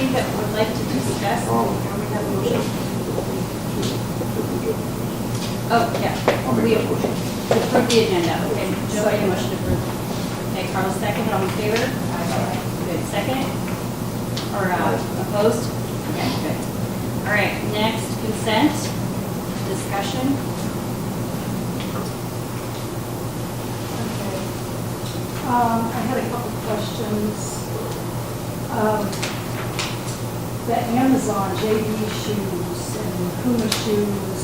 anything that we would like to discuss before we have a motion? Oh, yeah. We approve the agenda. Okay, Joe, made a motion to approve. Okay, Carl, second. All in favor? Good. Second? Or opposed? Okay, good. All right, next, consent, discussion. Okay. I had a couple questions. The Amazon JV shoes and Puma shoes,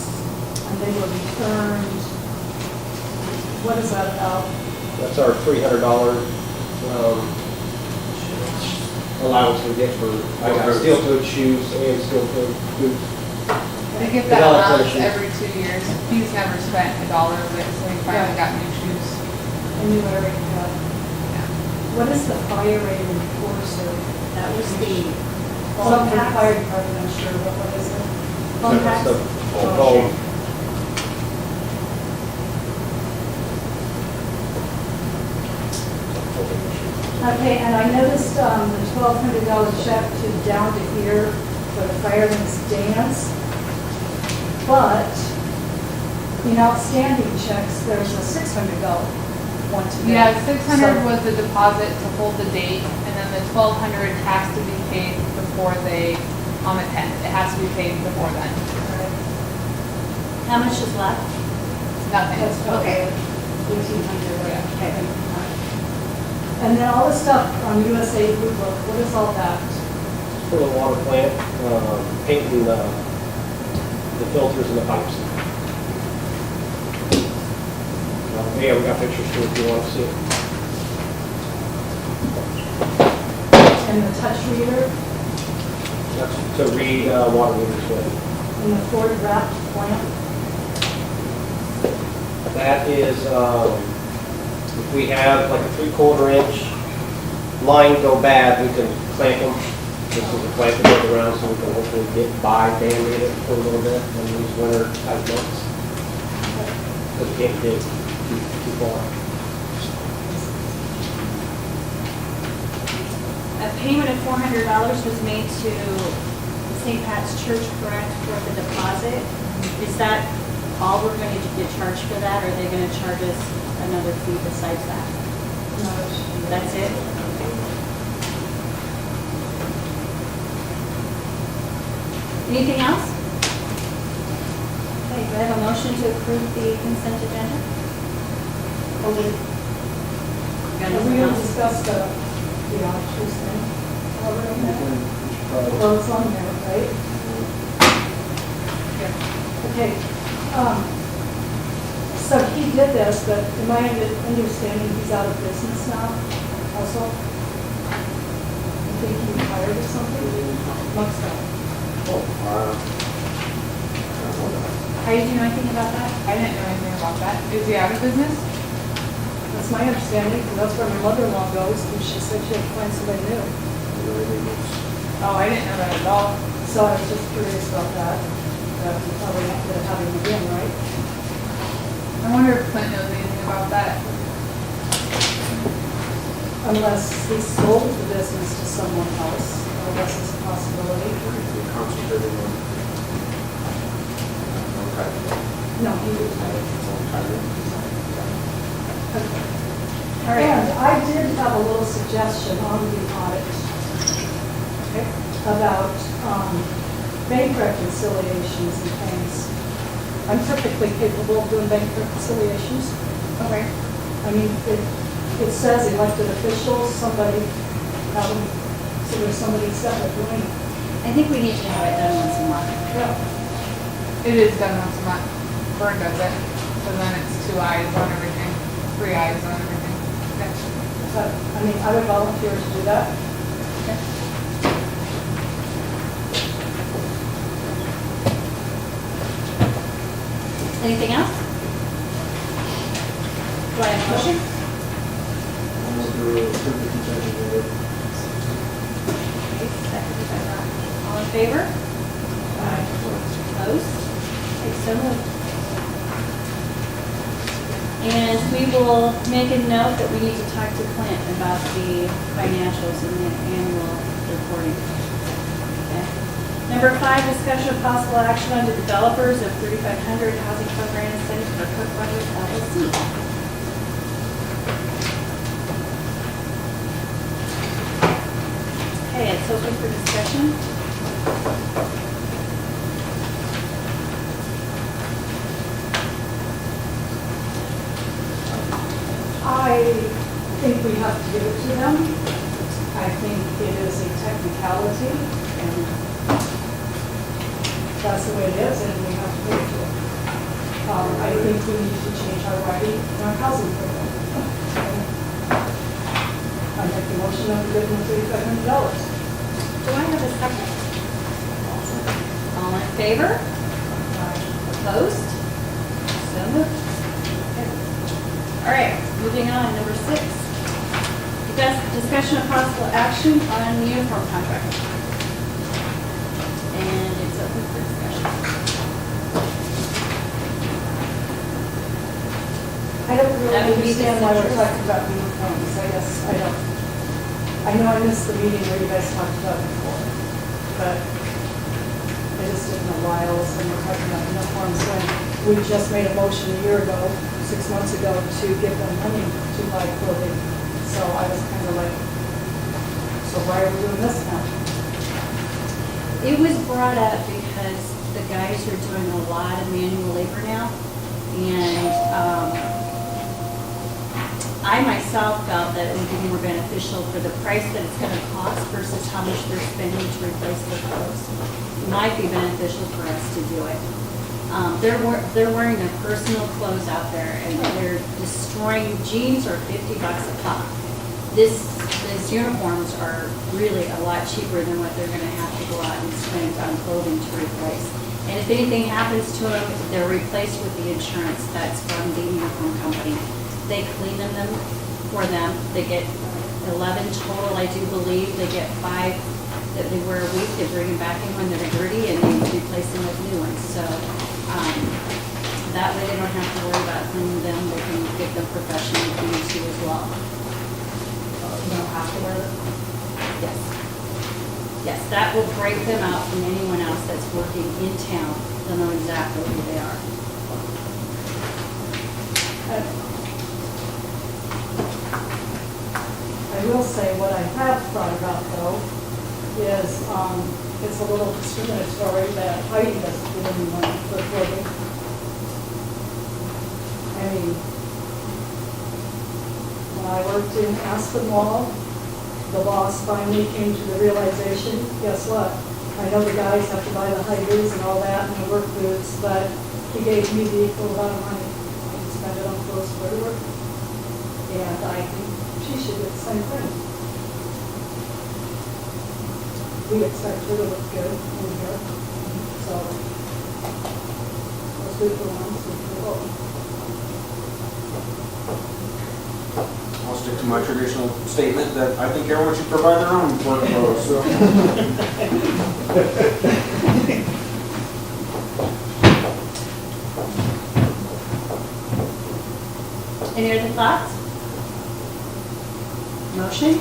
and they were returned. What is that about? That's our $300 allowance we get for steel-toed shoes and steel-toed boots. They give that allowance every 2 years. He's never spent $1 of it, so he finally got new shoes. A new area. What is the fire rated enforcer? That was the Something fire department, I'm sure, but what is it? Phone That's tax? the Oh, phone. Okay, and I noticed the $1,200 check to Down to Here for the fireman's dance, but in outstanding checks, there's a $600 one to go. Yeah, 600 So- was the deposit to hold the date, and then the 1,200 has to be paid before on the 10th. It has to be paid before then. How much is left? Nothing. That's Okay. 1,800, Yeah. okay. And then all the stuff on USA Blue Book, what is all that? For the water plant, painting the filters and the pipes. Yeah, we got pictures too if you want to see it. And the touch reader, That's to read water meters with. and the Ford wrapped plant. That is, if we have like a 3/4 inch line go bad, we can clamp them. This is a clamp that goes around so we can hopefully get by, band-aid it for a little bit in these winter type months. Because we can't dig too far. A payment of $400 was made to St. Pat's Church, correct, for the deposit. Is that all we're going to get charged for that, or are they going to charge us another fee besides that? No, That's it? Anything else? Okay, do I have a motion to approve the consent agenda? Are we Got going anything to else? discuss the auctions thing? Well, it's on there, right? Okay. So he did this, but in my understanding, he's out of business now also. I think he retired or something. Looks like. Heidi, do you know anything about that? I didn't know anything about that. Is he out of business? That's my understanding, because that's where my mother-in-law goes, and she said she had to find somebody new. Oh, I didn't know that at all. So I was just curious about that. We probably not going to have him again, right? I wonder if Clint knows anything about that. Unless he sold the business to someone else, unless it's a possibility. No, he retired. Okay. All right. And I did have a little suggestion on the audit, okay, about bank reconciliations and things. I'm perfectly capable of doing bank reconciliations. Okay. I mean, it says elected officials, somebody, so there's somebody separate doing it. I think we need to have it done once a month. Yeah. It is done once a month. Vern does it. So then it's 2 eyes on everything, 3 eyes on everything. Okay. But, I mean, I would volunteer to do that. Anything else? Do I have a motion? Okay, seconded by Ron. All in favor? Opposed? Okay, so moved. And we will make a note that we need to talk to Clint about the financials and the annual reporting. Number 5, discussion of possible action on the developers of 3500 housing program incentive for Cook Brothers LLC. Okay, it's open for discussion. I think we have to give it to them. I think it is a technicality, and that's the way it is, and we have to pay for it. I think we need to change our writing in our housing program. I make the motion of the $3,500. Do I have a second? All in favor? Opposed? So moved. Okay. All right, moving on, number 6. Discussion of possible action on uniform contract. And it's open for discussion. I don't really That would be understand why we're disinterest. talking about uniforms, I guess, I don't. I know I missed the meeting where you guys talked about it before, but I just didn't know why all of a sudden we're talking about uniforms when we just made a motion a year ago, 6 months ago, to give them money to buy clothing. So I was kind of like, so why are we doing this now? It was brought up because the guys are doing a lot of manual labor now. And I myself felt that it would be more beneficial for the price that it's gonna cost versus how much they're spending to replace their clothes. It might be beneficial for us to do it. They're wearing their personal clothes out there and they're destroying, jeans are $50 a pop. These uniforms are really a lot cheaper than what they're gonna have to go out and spend on clothing to replace. And if anything happens to them, they're replaced with the insurance that's from the uniform company. They clean them for them. They get 11 total, I do believe. They get 5 that they wear a week. They bring them back in when they're dirty and they replace them with new ones. So that way they don't have to worry about cleaning them. They can get them professionally cleaned too as well. You don't have to wear it. Yes. Yes, that will break them out from anyone else that's working in town. They'll know exactly who they are. I will say what I have thought about though is, it's a little discriminatory that Heidi doesn't get any money for clothing. I mean, when I worked in Aspen Mall, the boss finally came to the realization, guess what? I know the guys have to buy the high vis and all that and the work boots, but he gave me the equal amount of money. I can spend it on clothes for the work. And I think she should do the same thing. We expect her to look good in here, so let's do it for one, let's do it for both. I'll stick to my traditional statement that I think everyone should provide their own work clothes, so. Any other thoughts? Motion?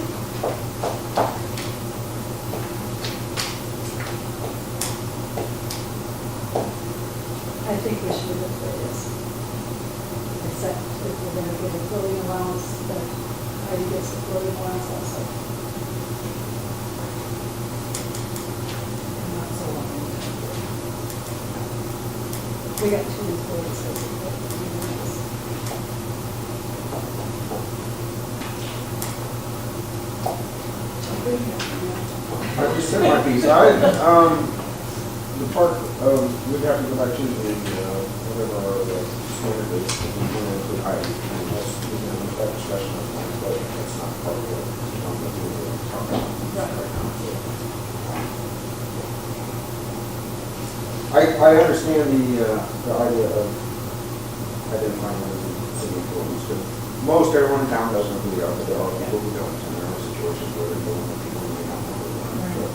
I think we should look for this. Except if we're gonna give a clothing allowance, but Heidi gets a clothing allowance also. Not so long. We got 2 employees, so it's nice. I just said my piece. The part, we'd have to go back to the, whatever, the standard is, that we can include Heidi. And that's, we can have that discussion on that, but that's not part of what we're talking about right now. I understand the idea of identifying them as city employees, but most everyone in town does know who they are, but there are people who don't, and there are situations where they're dealing with people who may not know who they are.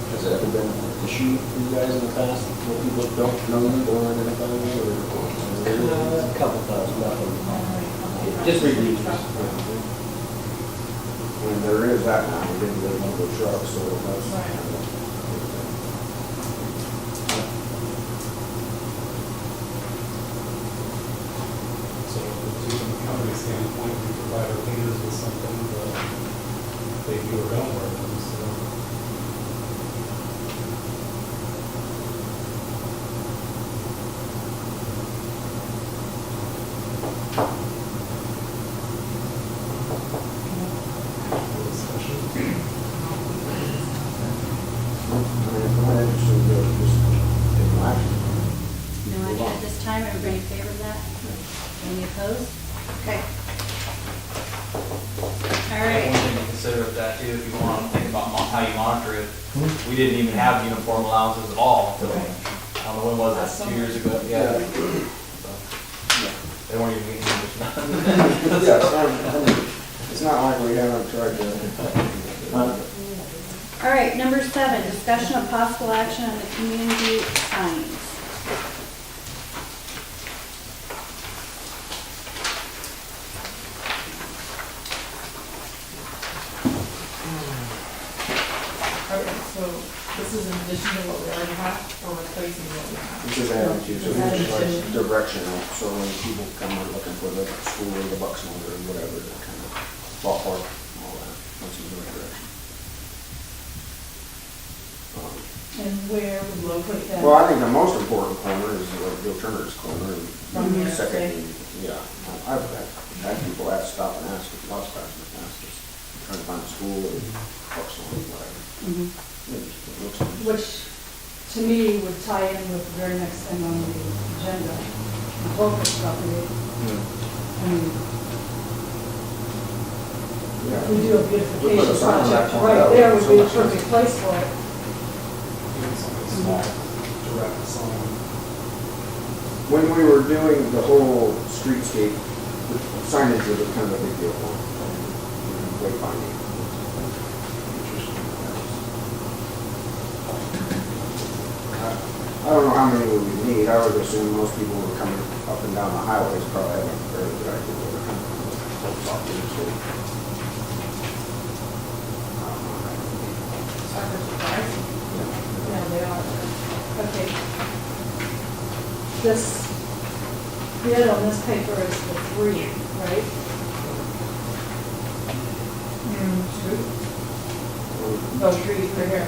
Has it ever been an issue for you guys in the past, where people don't know you, don't identify you, or? A couple times, nothing. Just reviews. And there is that now, we didn't get one of the trucks, so that's. Right. kind of a- So from the company standpoint, we provide our leaders with something that they do or don't work with, so. Discussion. I'm not interested in just taking action. No action at this time, everybody in favor of that? Any opposed? Okay. All One right, thing to consider with that too, if you want to think about how you monitor it, we didn't even have uniform allowances at all. until, I don't know, when was that, 2 years ago? Yeah. So, they weren't even getting used. Yes, it's not like we haven't tried to. all right, number 7, discussion of possible action on the community signs. Okay, so this is in addition to what we already have, or replacing what we have? This is added to, so it's just like directional, so when people come and looking for the school or the Bucksmore or whatever, they're kind of ballpark, all that, once in the right direction. And where we locate that? Well, I think the most important corner is Bill Turner's corner, From and here, second, yeah. I've had people stop and ask, lots of times, ask us, trying to find a school or Bucksmore or whatever. Mhm. It looks nice. Which, to me, would tie in with the very next thing on the agenda, the Volker property. I mean, Yeah. if we do a We put a beautification sign on that project, corner, right that there would would be a be so much perfect place for it. Even something small, direct sign. When we were doing the whole streetscape, the signage was kind of a big deal. Wayfinding. I don't know how many we would need. I would assume most people who are coming up and down the highways probably have a very good idea where they're coming from. Post office, so. Suckers are pricey. Yeah, they are. Okay. This bid on this paper is for 3, right? True. Oh, trees right here.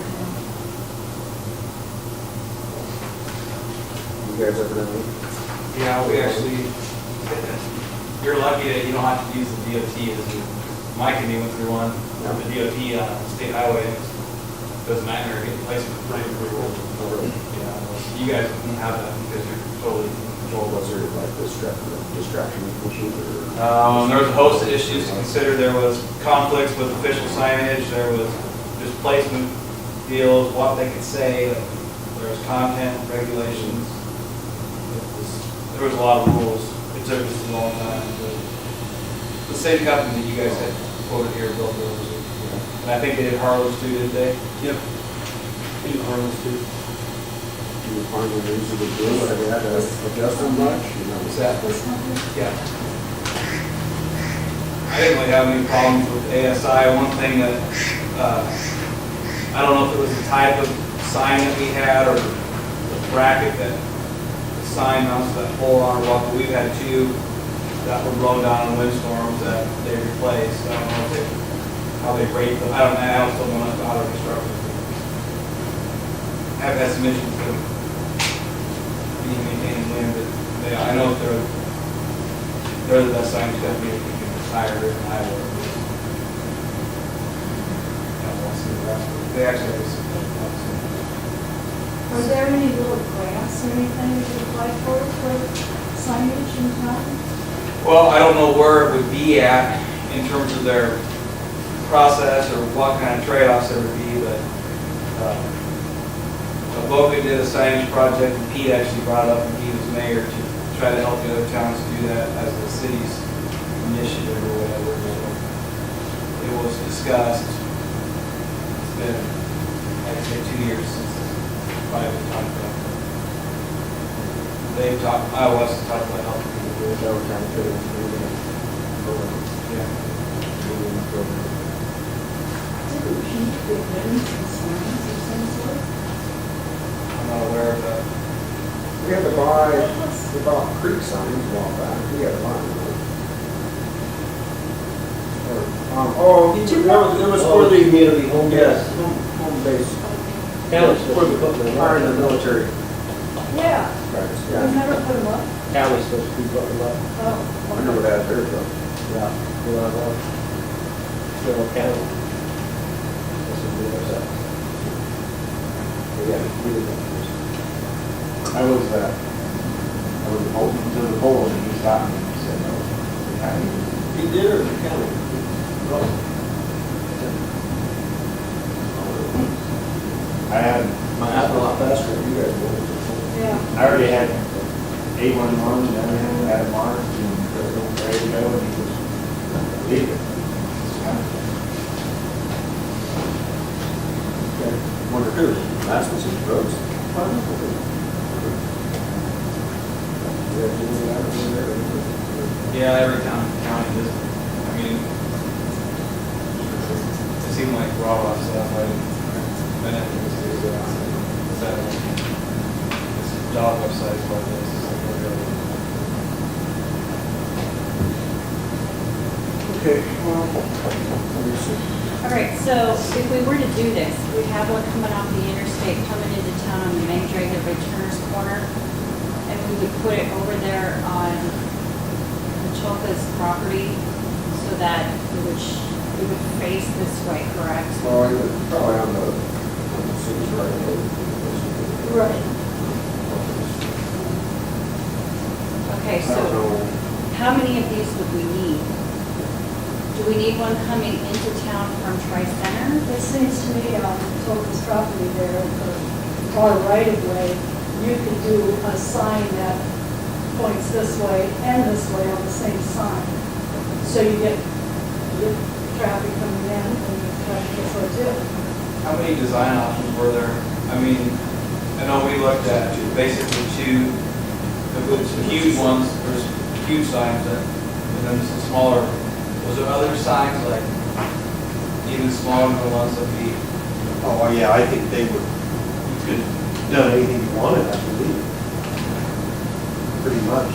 You guys ever done it? Yeah, we actually, you're lucky that you don't have to use the DOT as you, Mike and me went through one, the DOT on state highway. Doesn't matter, get placement pretty well. Yeah, you guys don't have that because you're totally in control. Was there like distraction issues or? There was a host of issues to consider. There was conflicts with official signage, there was just placement deals, what they could say, there was content regulations. There was a lot of rules. It took us a long time. But the same company that you guys had quoted here built those. And I think they did Harlow's too, didn't they? Yep. They did Harlow's too. Do you find them easy to do? Have you had to adjust them much? You know, Is that? This company? Yeah. I didn't really have any problems with ASI. One thing that, I don't know if it was the type of sign that we had or the bracket that the sign mounts that pole on or what, but we've had 2 that were blown down in windstorms that they replaced. I don't know if they, how they rate them. I also don't know how to construct them. I have had some issues with them being maintained in wind, but I know if they're the best signs company that can retire in Iowa. They actually have some. Are there any little grants or anything you could apply for signage in town? Well, I don't know where it would be at in terms of their process or what kind of trade-offs there would be, but Boca did a signage project, and Pete actually brought it up, and he was mayor, to try to help the other towns do that as the city's initiative or whatever. So it was discussed. It's been, like I say, 2 years since it's probably talked about. They've talked, I was talking about helping people do it. that would kind of fit into the Yeah. program. good riddance and signs of some sort. I'm not aware of that. We had to buy, we bought creek signs a while back, we had to buy them. Did you it was Oh, for the, community home yes, base. home base, County's for supposed to the, be putting them hiring the up. military Yeah, guys, we yeah. never put them up. County's supposed to be putting them up. Oh. I never had theirs though. Yeah. You know, Carroll County. This would be what's up. Yeah, we did that. I was open to the board and he stopped me and he said, no. the county." He did or the county? I had, Might happen a lot faster than you guys will. Yeah. I already had 811 and everything, had it marked and ready to go and he was leaving. Wonder who, last was his roads. Yeah, every county does. I mean, it seemed like raw stuff, I didn't do that. This job website is like this. It's like every other one. Okay, well, let me see. All right, so if we were to do this, we have one coming off the interstate, coming into town on the main drag of Turner's Corner, and we would put it over there on Cholka's property, so that it would face this way, correct? Well, it was probably on the city's right away. Right. Okay, I don't so know. how many of these would we need? Do we need one coming into town from Tri-Center? It seems to me on Tolkien's property there, or right of way, you could do a sign that points this way and this way on the same sign. So you get traffic coming in and traffic this way too. How many design options were there? I mean, I know we looked at basically two, the huge ones, there's huge signs that, and then some smaller. Was there other signs like even smaller than the ones that we, Oh, yeah, I think they would, you could have done anything you wanted, I believe. Pretty much.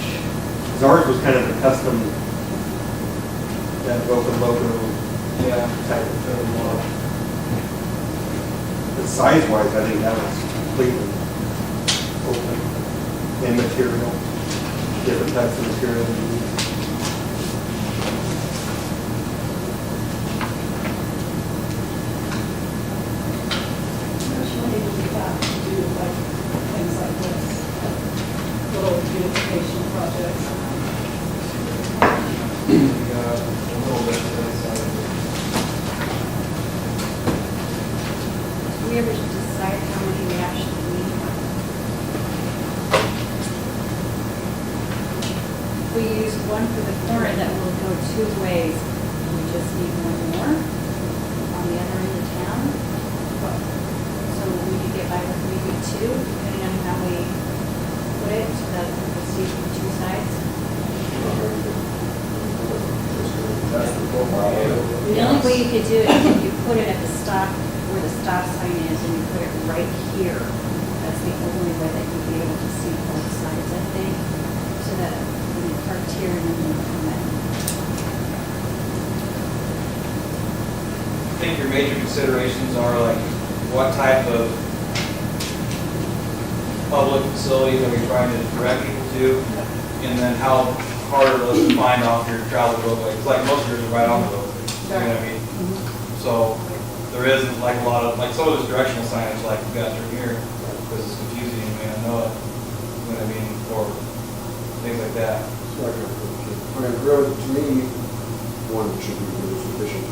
'Cause ours was kind of a custom, that open logo yeah, type of thing. But size-wise, I think that was completely open. And material, different types of material we use. There's money to be got to do like things like this, little beautification projects. we got a little bit of inside. Do we ever decide how many we actually need? If we use one for the corner that will go two ways, we just need one more on the other end of town. So we could get by with maybe two, depending on how we put it, so that we'll see from two sides. That's the profile. The only way you could do it is if you put it at the stop, where the stop sign is, and you put it right here. That's the only way that you'd be able to see both sides, I think, so that when you park here and then you come in. I think your major considerations are like, what type of public facilities are we trying to direct people to? And then how hard are those to find off your travel roadway? Because like most of yours are right on the roadway, you know what I mean? So there isn't like a lot of, like some of this directional signage like you got through here, because it's confusing, you may not know it, you know what I mean, or things like that. It's like I mean, really, to me, one should be really sufficient.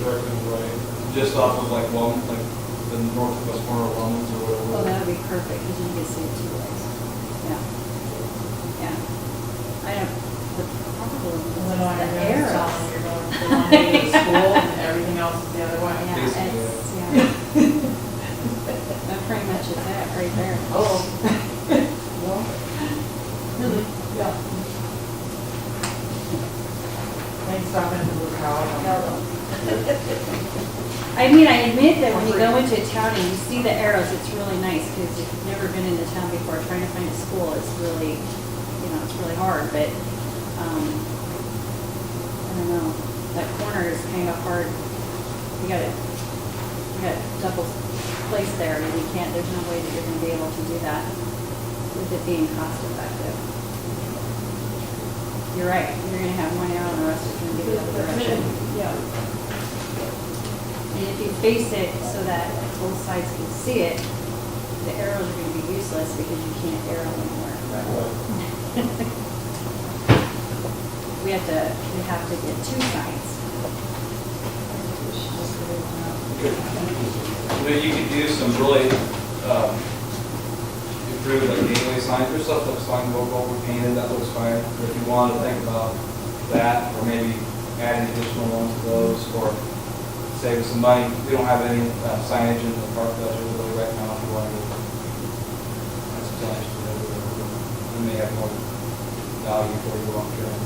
Directing right. Just off of like like the northwest corner of Lumens or whatever. Well, that would be perfect, because you can see it two ways. Yeah. Yeah. I don't, the problem is And then all the you're doing is arrows. telling you're going from one way to school and everything else is the other way. Yeah, Basically, it's, yeah. That pretty much is it, right there. Oh. Well, really? Yeah. Thanks, stopping to look out. Yeah. I mean, I admit that when you go into a town and you see the arrows, it's really nice, because if you've never been into town before, trying to find a school is really, it's really hard, but, I don't know, that corner is kind of hard. You got double place there, and you can't, there's no way that you're gonna be able to do that with it being cost effective. You're right, you're gonna have one arrow and the rest is gonna be the other direction. Yeah. And if you face it so that both sides can see it, the arrows are gonna be useless because you can't arrow anymore. We have to get two signs. You could do some really, improve like gateway signs, there's stuff that looks fine, over painted, that looks fine. But if you want to think about that, or maybe adding additional ones to those, or save some money, we don't have any signage in the park budget really right now, if you want to. That's a challenge, we may have more value for you long term.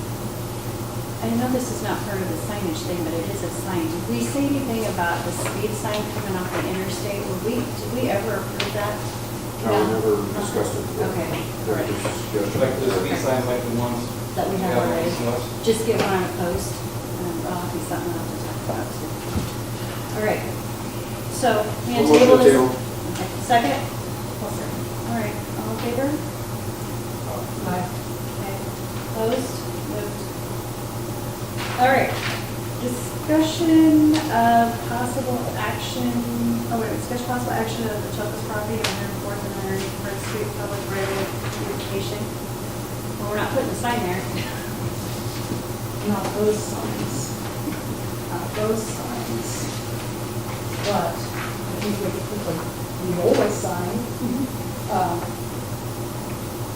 I know this is not part of the signage thing, but it is a sign. Did we say anything about the speed sign coming off the interstate? Did we ever approve that? No, we never discussed it. Okay, all right. Like the speed signs, like the ones. That we have Yeah, already. ones. Just get one on a post, and that'll be something else to talk about too. All right, so, we So gonna table motion to this? table. Okay, second? All right, all in favor? Aye. Okay, opposed? Moved. All right, discussion of possible action, discussion possible action of the Chocos property on 104th and 181st Street Public Right of Way Communication. Well, we're not putting a sign there. Not those signs. Not those signs. But I think we could put the Neola sign.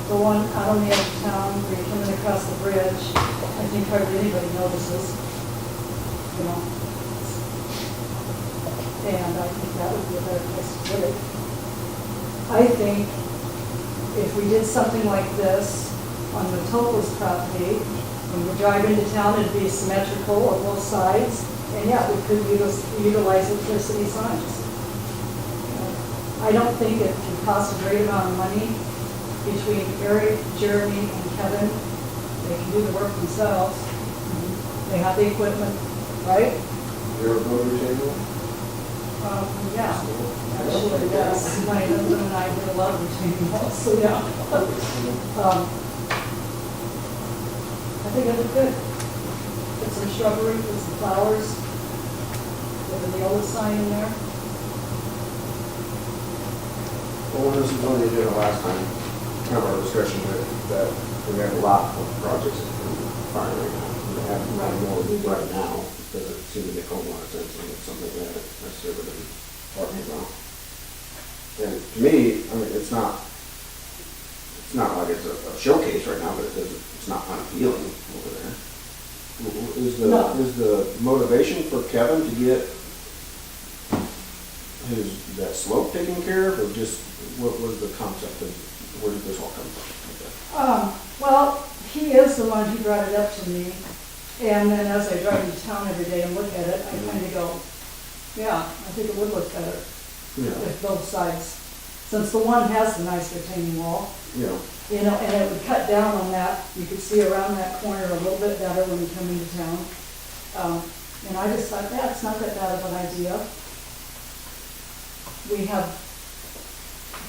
The one out on the edge of town, where you're coming across the bridge, I think hardly anybody notices, And I think that would be a better place to put it. I think if we did something like this on the Topos property, when we drive into town, it'd be symmetrical on both sides, and yeah, we could utilize it for city signs. I don't think it could cost a great amount of money between Eric, Jeremy, and Kevin. They can do the work themselves. They have the equipment, right? You're a voter table? Yeah, actually, yes. My husband and I did a lot of retaining walls, so yeah. I think it looked good. Put some shrubbery, put some flowers, with the Neola sign in there. Well, this is one they did last time, kind of our discussion that we have a lot of projects in fire right now. We have more right now, doesn't seem to make a whole lot of sense, and it's something we haven't necessarily been talking about. And to me, I mean, it's not like it's a showcase right now, but it's not unappealing over there. No. Is the motivation for Kevin to get that slope taken care of, or just, what was the concept of, where did this all come from? Well, he is the one who brought it up to me, and then as I drive into town every day and look at it, I kind of go, yeah, I think it would look better Yeah, if both sides, since the one has the nice retaining wall, yeah. and it would cut down on that, you could see around that corner a little bit better when you come into town. And I just thought, yeah, it's not that bad of an idea. We have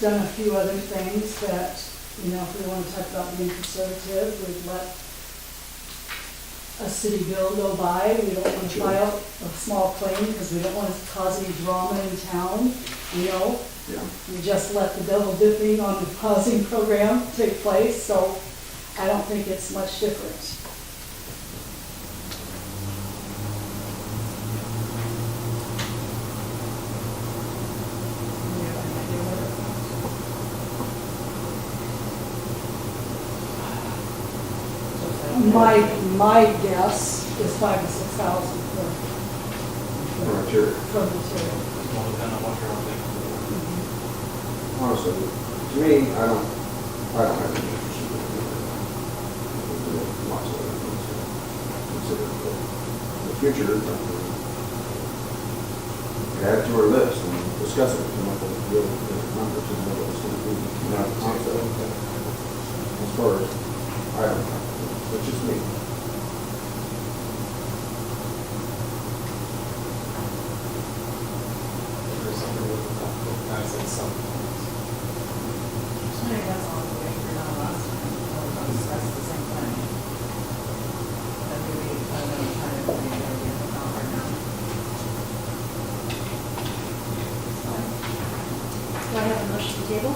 done a few other things that, if we want to talk about being conservative, we've let a city bill go by. We don't want to file a small claim because we don't want to cause any drama in town, Yeah. We just let the double dipping on the housing program take place, so I don't think it's much different. My guess is 5,000 to 6,000 For material. for material. All depend on what you're on thinking. Honestly, to me, I don't have any interest in it. Lots of other things to consider, but in the future, add it to our list and discuss it, come up with a real number to know what it's gonna be, you know, the concept. As far as, I don't know, that's just me. There's something with the kind of said something. Maybe that's all the way for now last time, we'll discuss the same thing. That we, I know, kind of, maybe idea of not right now. Do I have a motion to table?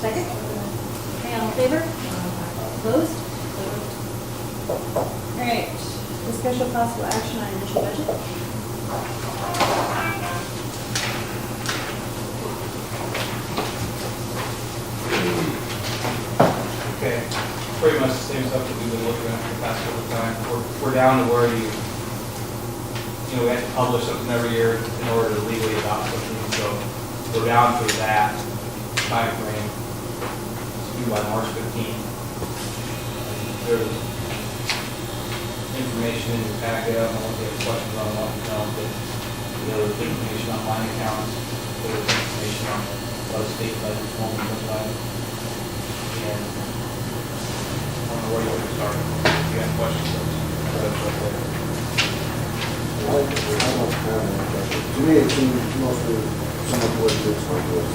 Second? Okay, all in favor? Opposed? All right, discussion possible action on initial budget? Okay, pretty much the same stuff that we've been looking at for the past couple of times. We're down to where you know, we have to publish something every year in order to legally adopt something, so we're down to that time frame. It's due by March 15th. There's information in your packet, I don't know if you have questions on what you know, but there's information on line accounts, there's information on what state budget form looks like. And I don't know where you want to start. If you have questions, that's right there. I don't have any questions. To me, it seems mostly somewhat what it looks like was.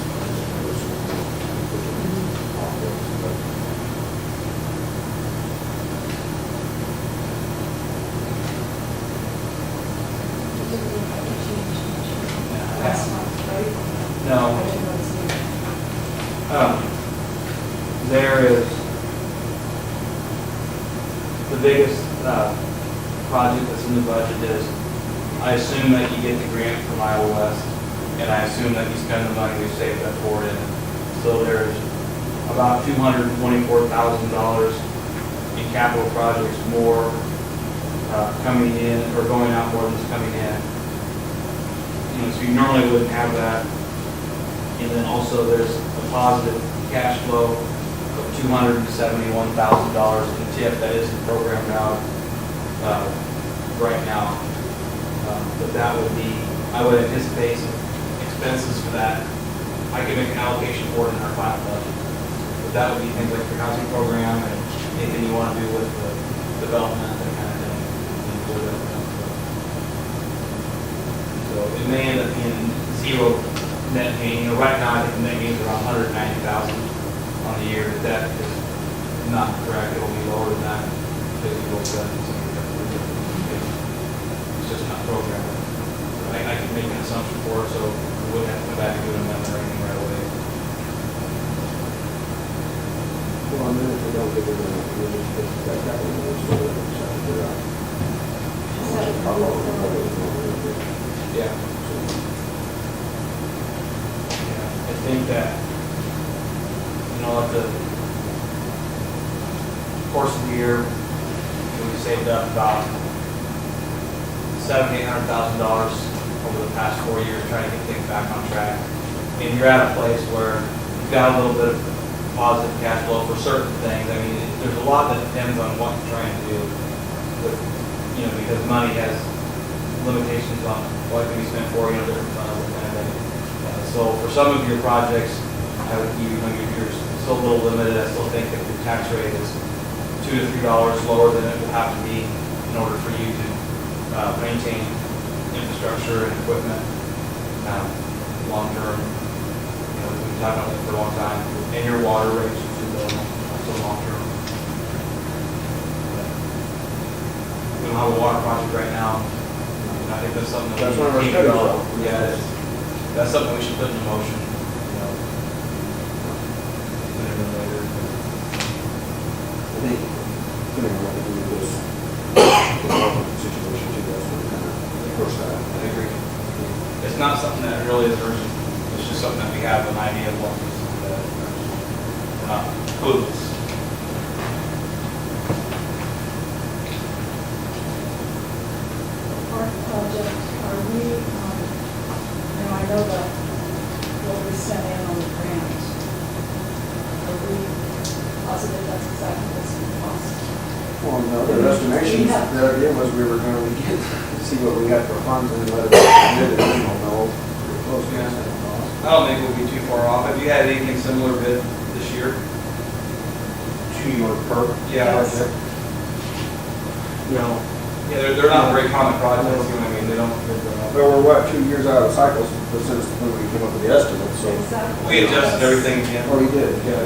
Last month, right? No, I didn't notice either. there is, the biggest project that's in the budget is, I assume that you get the grant from Iowa West, and I assume that you spend the money we saved up for it. So there's about $224,000 in capital projects more coming in, or going out more than is coming in. You know, so you normally wouldn't have that. And then also there's a positive cash flow of $271,000 in TIP that isn't programmed out right now. But that would be, I would anticipate some expenses for that. I could make an allocation for it in our final budget. But that would be things like the housing program and anything you want to do with the development, that kind of thing. So it may end up being zero net gain. You know, right now, I think the net gain is around $190,000 on the year. That is not correct. It will be lower than that because you will get it's just not programmed. I can make an assumption for it, so we wouldn't have to come back and do an amendment or anything right away. Well, I mean, if we don't get it, we'll just put that capital, we'll just put it out. Yeah. I think that, you know, at the course of the year, we saved up about $700,000-800,000 over the past 4 years trying to get things back on track. And you're at a place where you've got a little bit of positive cash flow for certain things. I mean, there's a lot that depends on what you're trying to do with, you know, because money has limitations on what can be spent for, you know, different funds and kind of thing. So for some of your projects, I would, you know, you're still a little limited. I still think that your tax rate is $2 to $3 lower than it will have to be in order for you to maintain infrastructure and equipment long term. You know, we've been talking about that for a long time. And your water rates are too low, also long term. We don't have a water project right now. And I think that's something that That's one of our we need to studies, develop. though. Yeah, that's something we should put into motion. You know, sooner than later. I think, depending on what we do with this situation too, that's what kind of approach that. I agree. It's not something that really is urgent. It's just something that we have an idea of what we we're not clueless. Park project, are we, now I know that what we sent in on the grant, are we positive that's exactly what's going to cost? Well, no, the estimation, the idea was we were going to get, see what we got for funds and let it bid, and then we'll know pretty close to that. I don't think we'll be too far off. Have you had anything similar bid this year? To your perk. Yeah. Yes. No. Yeah, they're not very common projects, you know what I mean? They don't, Well, we're what, 2 years out of cycles since when we came up with the estimate, so. Exactly. we adjusted everything again. Oh, you did, yeah.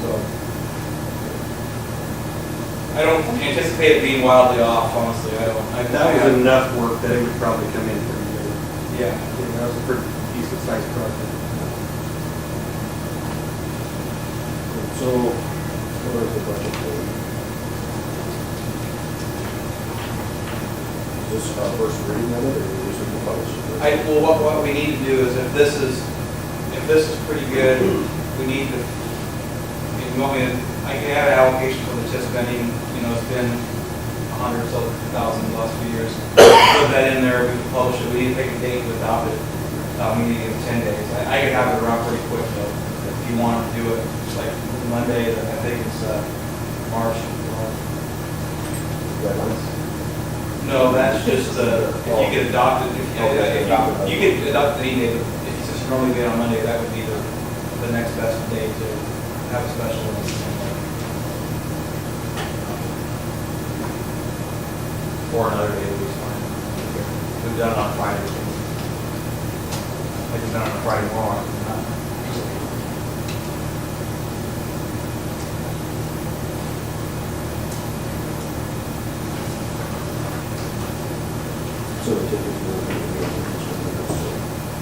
So. I don't anticipate it being wildly off, honestly. I don't. That was enough work that it would probably come in pretty good. Yeah. That was a pretty decent sized project. So, what is the budget for? Is this our first reading of it, or is this the publish? Well, what we need to do is if this is pretty good, we need to, if you want me to, I can have an allocation for the TIF spending, you know, it's been $100,000 the last few years. Put that in there, we can publish it, we need to pick a date to adopt it, we need to give it 10 days. I can have it around pretty quick though, if you want to do it, like Monday, I think it's March. No, that's just, if you get adopted, if you get adopted any day, if it's just normally be on Monday, that would be the next best day to have a special one. Or another day would be fine. We've done it on Friday. Like we've done it on Friday morning. So the ticket will be.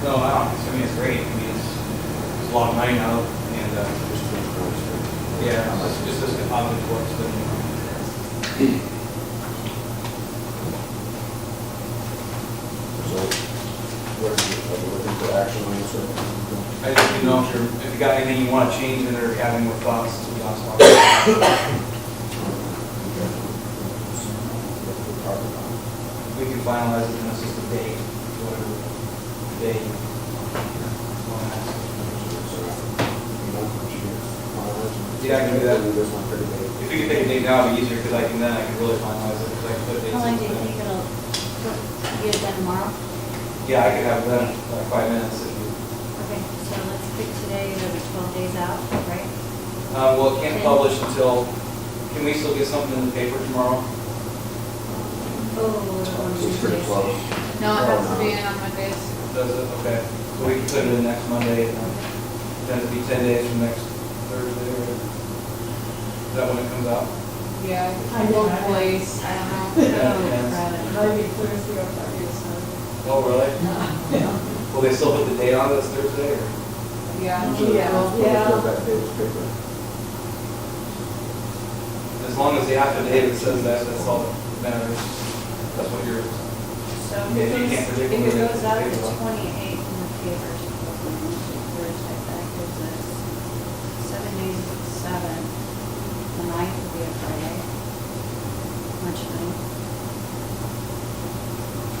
No, I don't, I mean, it's great, I mean, it's a lot of money now, and, yeah, it's just a positive work, So, what are you looking for action on this? I just didn't know if you got anything you want to change in there, having more thoughts, to be honest with you. We can finalize it, and it's just a date, whatever date. Yeah, I can do that. This one pretty big. If you can pick a date now, it'd be easier, because I can really finalize it, because I can put dates. How long do you in. think it'll, get it done tomorrow? Yeah, I could have it done in like 5 minutes if you. Okay, so let's pick today, it'll be 12 days out, right? Well, it can't publish until, can we still get something in the paper tomorrow? Oh, It's pretty close. No, it has to be in on Mondays. Does it? Okay. So we can put it in next Monday, and then it'll be 10 days from next Thursday, or is that when it comes out? Yeah, I don't know. hopefully, I don't know. Maybe Thursday or Friday, so. Oh, really? Will they still put the date on this Thursday, or? Yeah. Yeah. That day's paper. As long as the affidavit says that, that's all that matters. That's what you're, So Yeah, you can't predict if when it they're goes gonna out pick the it up. 28th in the papers, Thursday, that gives us 7 days of 7. The 9th will be a Friday, March 9th.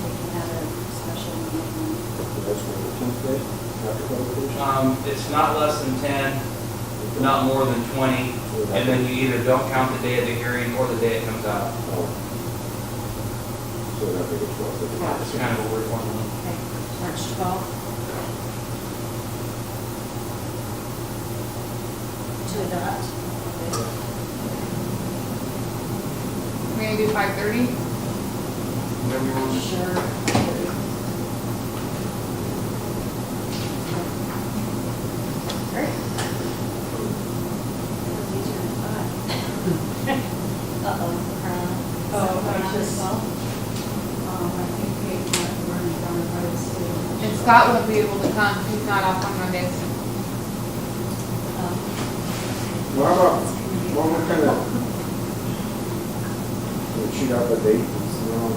We can have a special meeting. That's for the 10th day, after publication. it's not less than 10, not more than 20, and then you either don't count the day of the hearing or the day it comes out. Oh. So that big a 12th. It's kind of a weird formula. Okay, March 12th. To adopt. We're gonna do 5:30? Whatever you want. Sure. Great. Uh-oh, Oh, I just- well. I think Kate might run down the road too. And Scott won't be able to come, he's not off on Mondays. Well, how about, well, what kind of, shoot out the date, you know?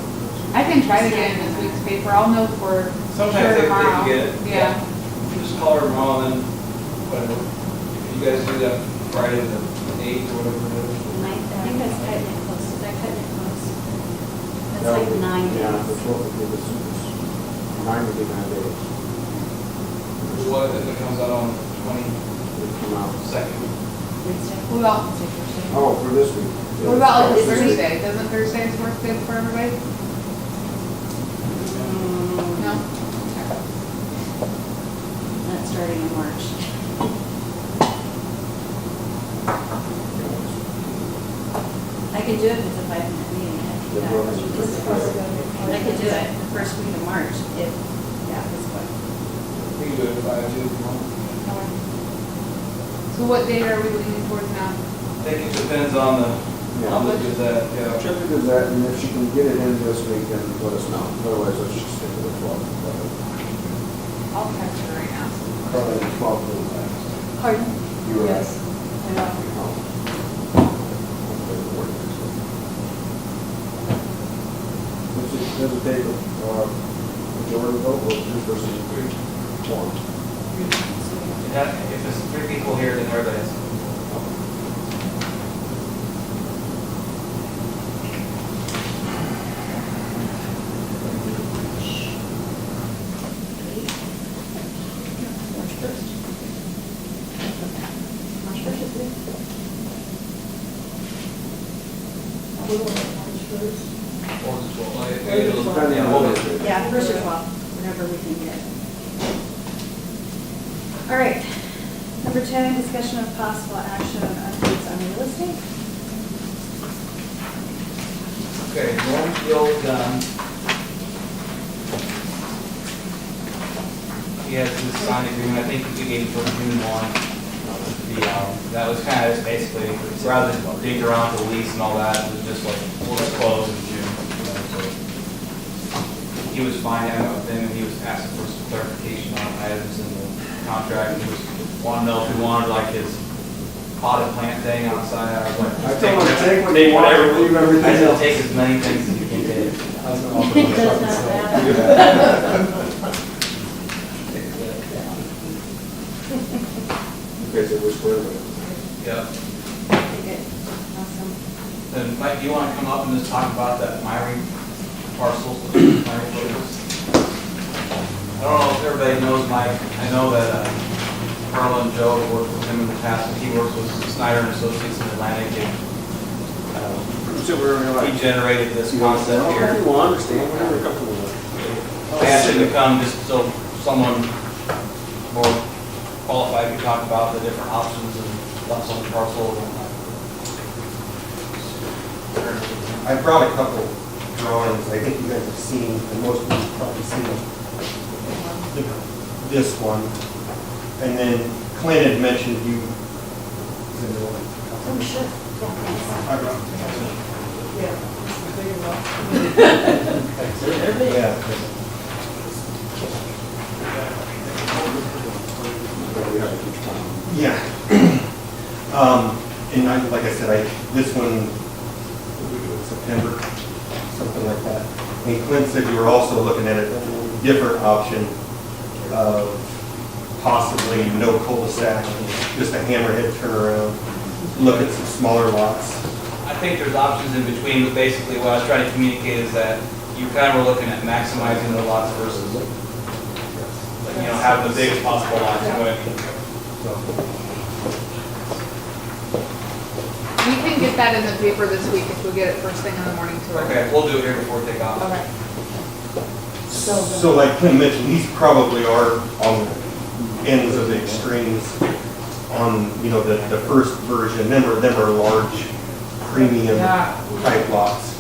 I can try to get in this week's paper, I'll know for Sometimes sure they tomorrow. can get it. Yeah. Just call her tomorrow, and then, whatever. If you guys do that Friday the 8th or whatever it is. I think that's cutting it close, is that cutting it close? That's That like would- 9 days. Yeah, the 12th would be the soonest. 9 would be 9 days. What if it comes out on the It would come out. 22nd? Wednesday? What about, Wednesday, Thursday? Oh, for this week. what about like This week. Thursday? Doesn't Thursday's work good for everybody? No? Not starting in March. I could do it if it's a 5-minute meeting. I could do it the first week of March if, yeah, this way. We can do it by June. So what date are we leaning towards now? I think it depends on the Gazette, yeah. Check the Gazette, and if she can get it in this week, then let us know. Otherwise, let's just stick to the 12th. I'll text her right now. Probably the 12th will last. Pardon? You were right. Yes, I know. Does it take a majority vote or two-person quorum? If there's 3 people here, then everybody's. March 1st. March 1st is good. Depending on what it is. Yeah, 1st or 12th, whenever we can get. All right. Number 10, discussion of possible action on updates on real estate. Okay, Norm Field, he has his signed agreement, I think we gave for June 1. That was kind of just basically, rather than dig around the lease and all that, it was just like, we'll just close in June. So he was fine, I met with him, and he was asking for some clarification on items in the contract. He was wanting to know if we wanted like his potted plant thing outside. I was like, I told him to take what you want and leave everything I said, else. take as many things as you can take. It does not matter. Okay, so we're square with it. Yeah. Okay, good. Awesome. Then Mike, do you want to come up and just talk about that Myrie parcel? Myrie photos? I don't know if everybody knows Mike. I know that Carl and Joe have worked with him in the past, but he works with Snyder and Associates in Atlantic. And, So we're like, he generated this concept here. you will understand, whatever you're comfortable with. I asked him to come just so someone more qualified could talk about the different options and what's on the parcel. I brought a couple drawings, I think you guys have seen, and most of you have probably seen this one. And then Clint had mentioned you. Oh, sure. I brought- Yeah. Yeah. We have a huge plan. Yeah. And like I said, this one, what did we do in September, something like that. And Clint said you were also looking at a different option of possibly no cul-de-sac, just a hammerhead turnaround, look at some smaller lots. I think there's options in between, but basically what I was trying to communicate is that you kind of were looking at maximizing the lots versus, have the biggest possible lots. We can get that in the paper this week if we get it first thing in the morning to her. Okay, we'll do it here before we take off. Okay. So like Clint mentioned, these probably are on the ends of the extremes on, the first version. Them are large, premium type lots,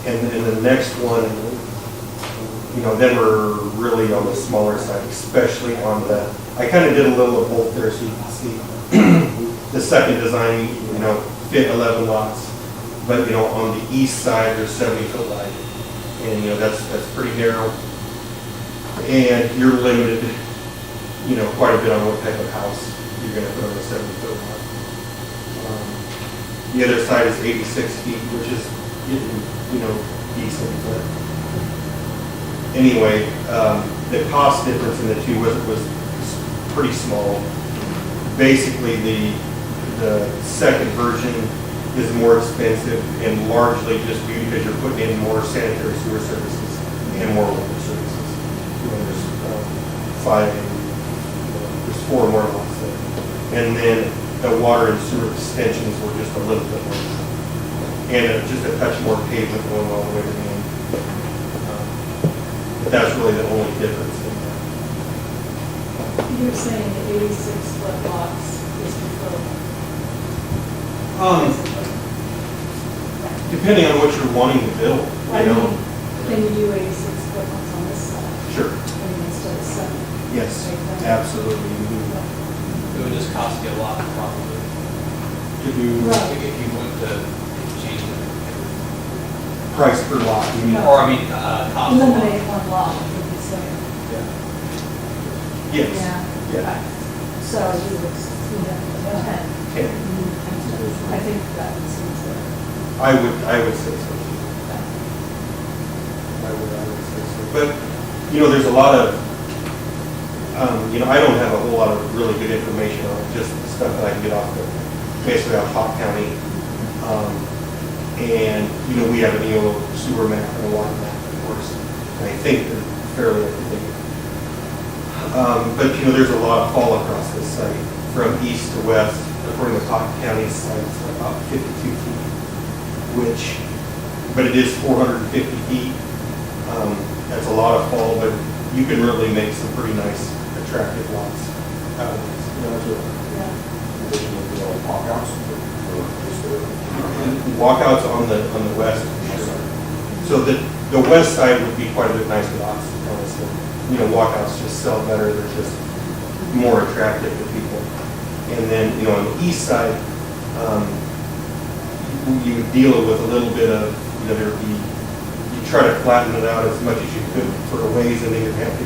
And the next one, them are really on the smaller side, especially on I kind of did a little of both there so you can see. The second design, fit 11 lots, but, on the east side, there's 70 foot wide. And, that's pretty narrow. And you're limited, quite a bit on what type of house you're gonna put on a 70 foot lot. The other side is 86 feet, which is, decent, but anyway, the cost difference in the two was pretty small. Basically, the second version is more expensive and largely just due because you're putting in more sanitary sewer services and more water services. There's 4 more lots there. And then the water and sewer extensions were just a little bit more. And just a touch more pavement going all the way to the end. But that's really the only difference in that. You're saying the 86-foot lots is preferred. Depending on what you're wanting to build, I you know? mean, can you do 86-foot ones on this side? Sure, I mean, instead of 7? yes, absolutely. You do. It would just cost you a lot probably, To do Right. if you went to change it. price per lot, you mean? No. Or I mean, cost. Eliminate one lot, would you say? Yes, Yeah. yeah. So you would, Okay. I think that seems fair. I would say so. I would say so. But, you know, there's a lot of, you know, I don't have a whole lot of really good information on it, just stuff that I can get off of, basically off Hawk County. And, you know, we have an EO sewer map and a water map, of course. And I think they're fairly up to date. But, you know, there's a lot of fall across this site, from east to west, according to Hawk County site, it's about 52 feet, which, but it is 450 feet. That's a lot of fall, but you can really make some pretty nice, attractive lots out of this. Walkouts on the west, for sure. So the west side would be quite a bit nicer lots, honestly. You know, walkouts just sell better, they're just more attractive to people. And then, you know, on the east side, you would deal with a little bit of, you know, there'd be, you try to flatten it out as much as you could for a ways, and then you'd have to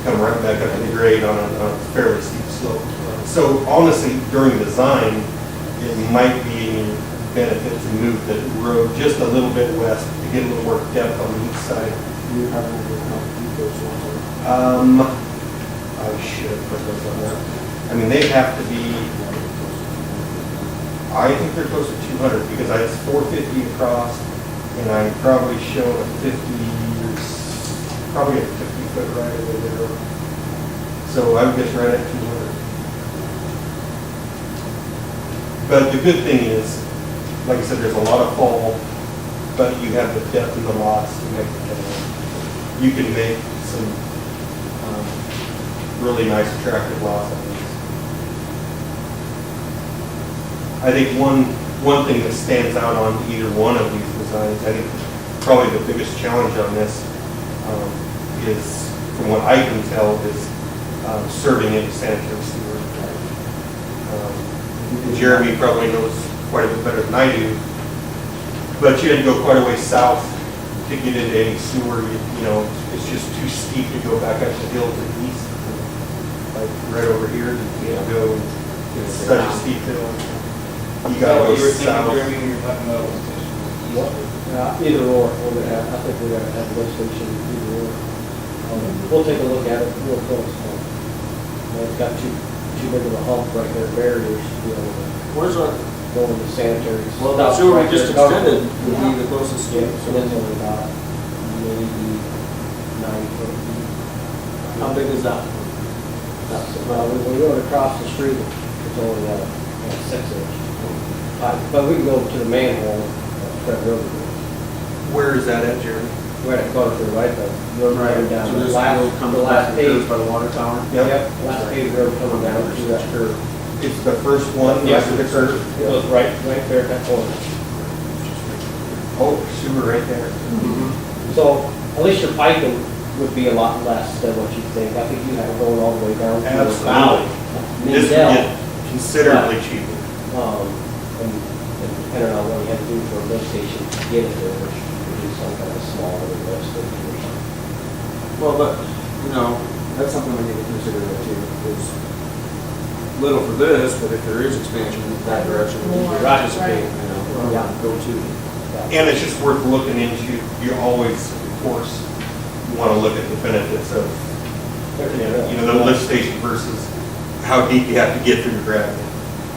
come right back up to the grade on a fairly steep slope. So honestly, during design, it might be in your benefit to move the road just a little bit west to get a little more depth on the east side. You have any I should have put those on there. I mean, they have to be, I think they're close to 200 because it's 450 across, and I probably show a 50, probably a 50-foot right of way there. So I would guess right at 200. But the good thing is, like I said, there's a lot of fall, but you have the depth in the lots to make it. You can make some really nice, attractive lots on these. I think one thing that stands out on either one of these designs, I think probably the biggest challenge on this is, from what I can tell, is serving into sanitary sewer. Jeremy probably knows quite a bit better than I do, but you had to go quite a way south to get into any sewer. You know, it's just too steep to go back up the hill to the east. Like right over here, you can't go, it's such a steep hill. You gotta go You were thinking, south. Jeremy, when you were talking about lift station? Either or, I think we're gonna have a lift station either or. We'll take a look at it real close. It's got too big of a hump right there, barriers, you know, Where's our, going to sanitary. well, stuff the sewer we right just there. extended would be the closest Yeah, to. so that's only about maybe 9 foot. How big is that? Well, when we go across the street, it's only a 6-inch pipe, but we can go to the manhole, Fred Road. Where is that at, Jeremy? We're at the corner to the right, the road running down, So the this last, road comes the last back and page. goes by the water tower? Yep, last page road coming down to that curve. It's the first one? Yes, right the to curve, it goes right there at that corner. Oh, sewer right there. So, at least your piping would be a lot less than what you think. I think you have it going all the way down to the Absolutely. valley. This would Mindell. get considerably cheaper. And depending on what you have to do for a lift station to get it there, which would be some kind of smaller lift station or something. Well, but, you know, that's something we need to consider there too, because little for this, but if there is expansion in that direction, we need to Right. participate, you know, Yeah. go to. And it's just worth looking into. You always, of course, want to look at the benefits of, you know, the lift station versus how deep you have to get through your gravity.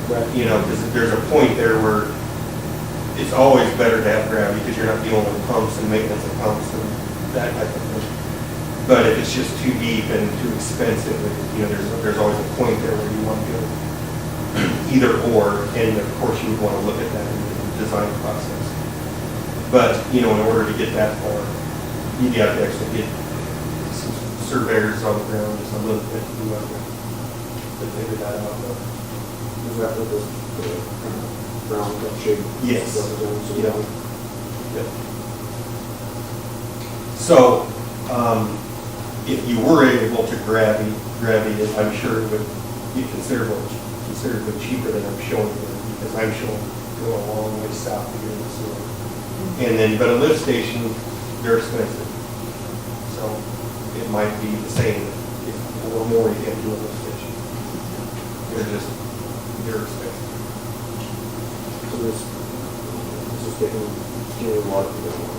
Right. You know, because there's a point there where it's always better to have gravity because you're not dealing with pumps and maintenance of pumps and that type of thing. But if it's just too deep and too expensive, you know, there's always a point there where you want to go. either or, and of course you would want to look at that in the design process. But, you know, in order to get that far, you'd have to actually get some surveyors on the ground just a little bit to do to figure that out. Is that what this, kind of brown cup shape? Yes. represents? Yeah. Yep. So, if you were able to gravity it, I'm sure it would be considerably cheaper than I'm showing you, because I'm showing go a long way south here in the sewer. And then, but a lift station, they're expensive. So it might be the same, or more you can do a lift station. They're expensive. So this is taking getting water to the water.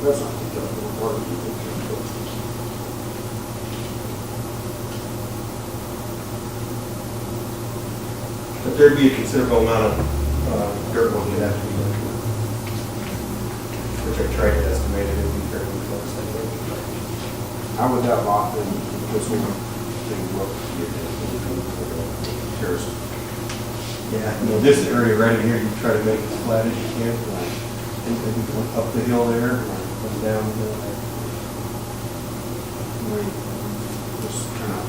That's not too tough, water to the But there'd be a considerable amount of dirt work that have to be done. Which I tried to estimate it would be fairly close. I think. How would that lot then, this one, thing look? Terrace. Yeah, you know, this area right here, you try to make it as flat as you can. And then you go up the hill there, and down the hill there. Just kind of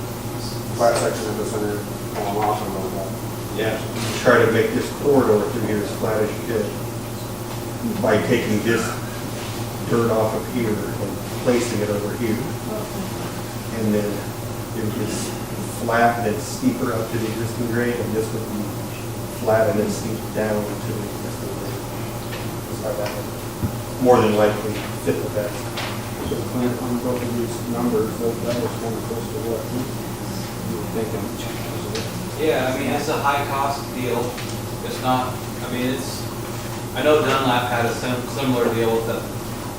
flat section of the center, falling off and all that. Yeah. Try to make this corridor through here as flat as you could by taking this dirt off of here and placing it over here. And then it gets flat and then steeper up to the existing grade, and this would be flat and then steep down to the existing grade. So that would more than likely fit the best. So Clint, on both of these numbers, that was kind of close to what you were thinking. Yeah, I mean, it's a high-cost deal. It's not, I mean, I know Dunlap had a similar deal with the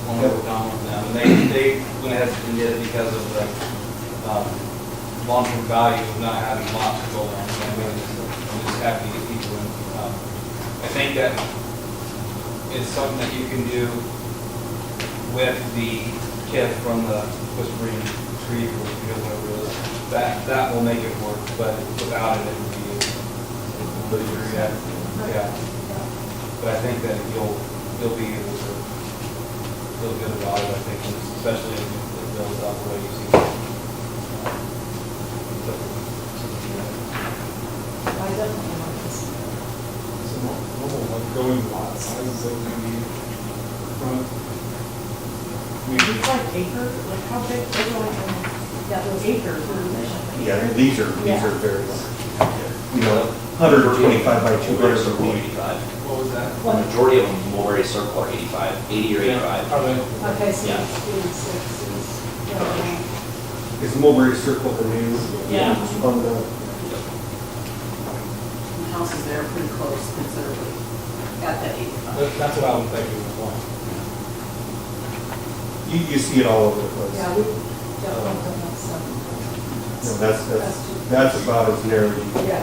one we worked on with them. And they went ahead and did it because of the long-term value of not having lots to go on. And we're just happy to get people in. I think that it's something that you can do with the kit from the Whispering Creek or whatever it is. That will make it work, but without it, it would be yeah. But I think that you'll be able to feel good about it, I think, especially if it builds up the way you see it. I definitely like this. So normal, like going lot sizes that we need front. I mean, It's like acre, like how big, they're like, yeah, those acres. Yeah, these are very large. You know, 125 by 200 Circle would be 85. What was that? What? The majority of them, Mulberry Circle are 85, 80 or 85. Are they? Okay, so Yeah. it's, Is Mulberry Circle the new? Yeah. On the, The houses there are pretty close considerably at that 85. That's what I'm thinking as well. you see it all over the place. yeah, we don't want that stuff. No, that's about as narrow as you can. Yeah.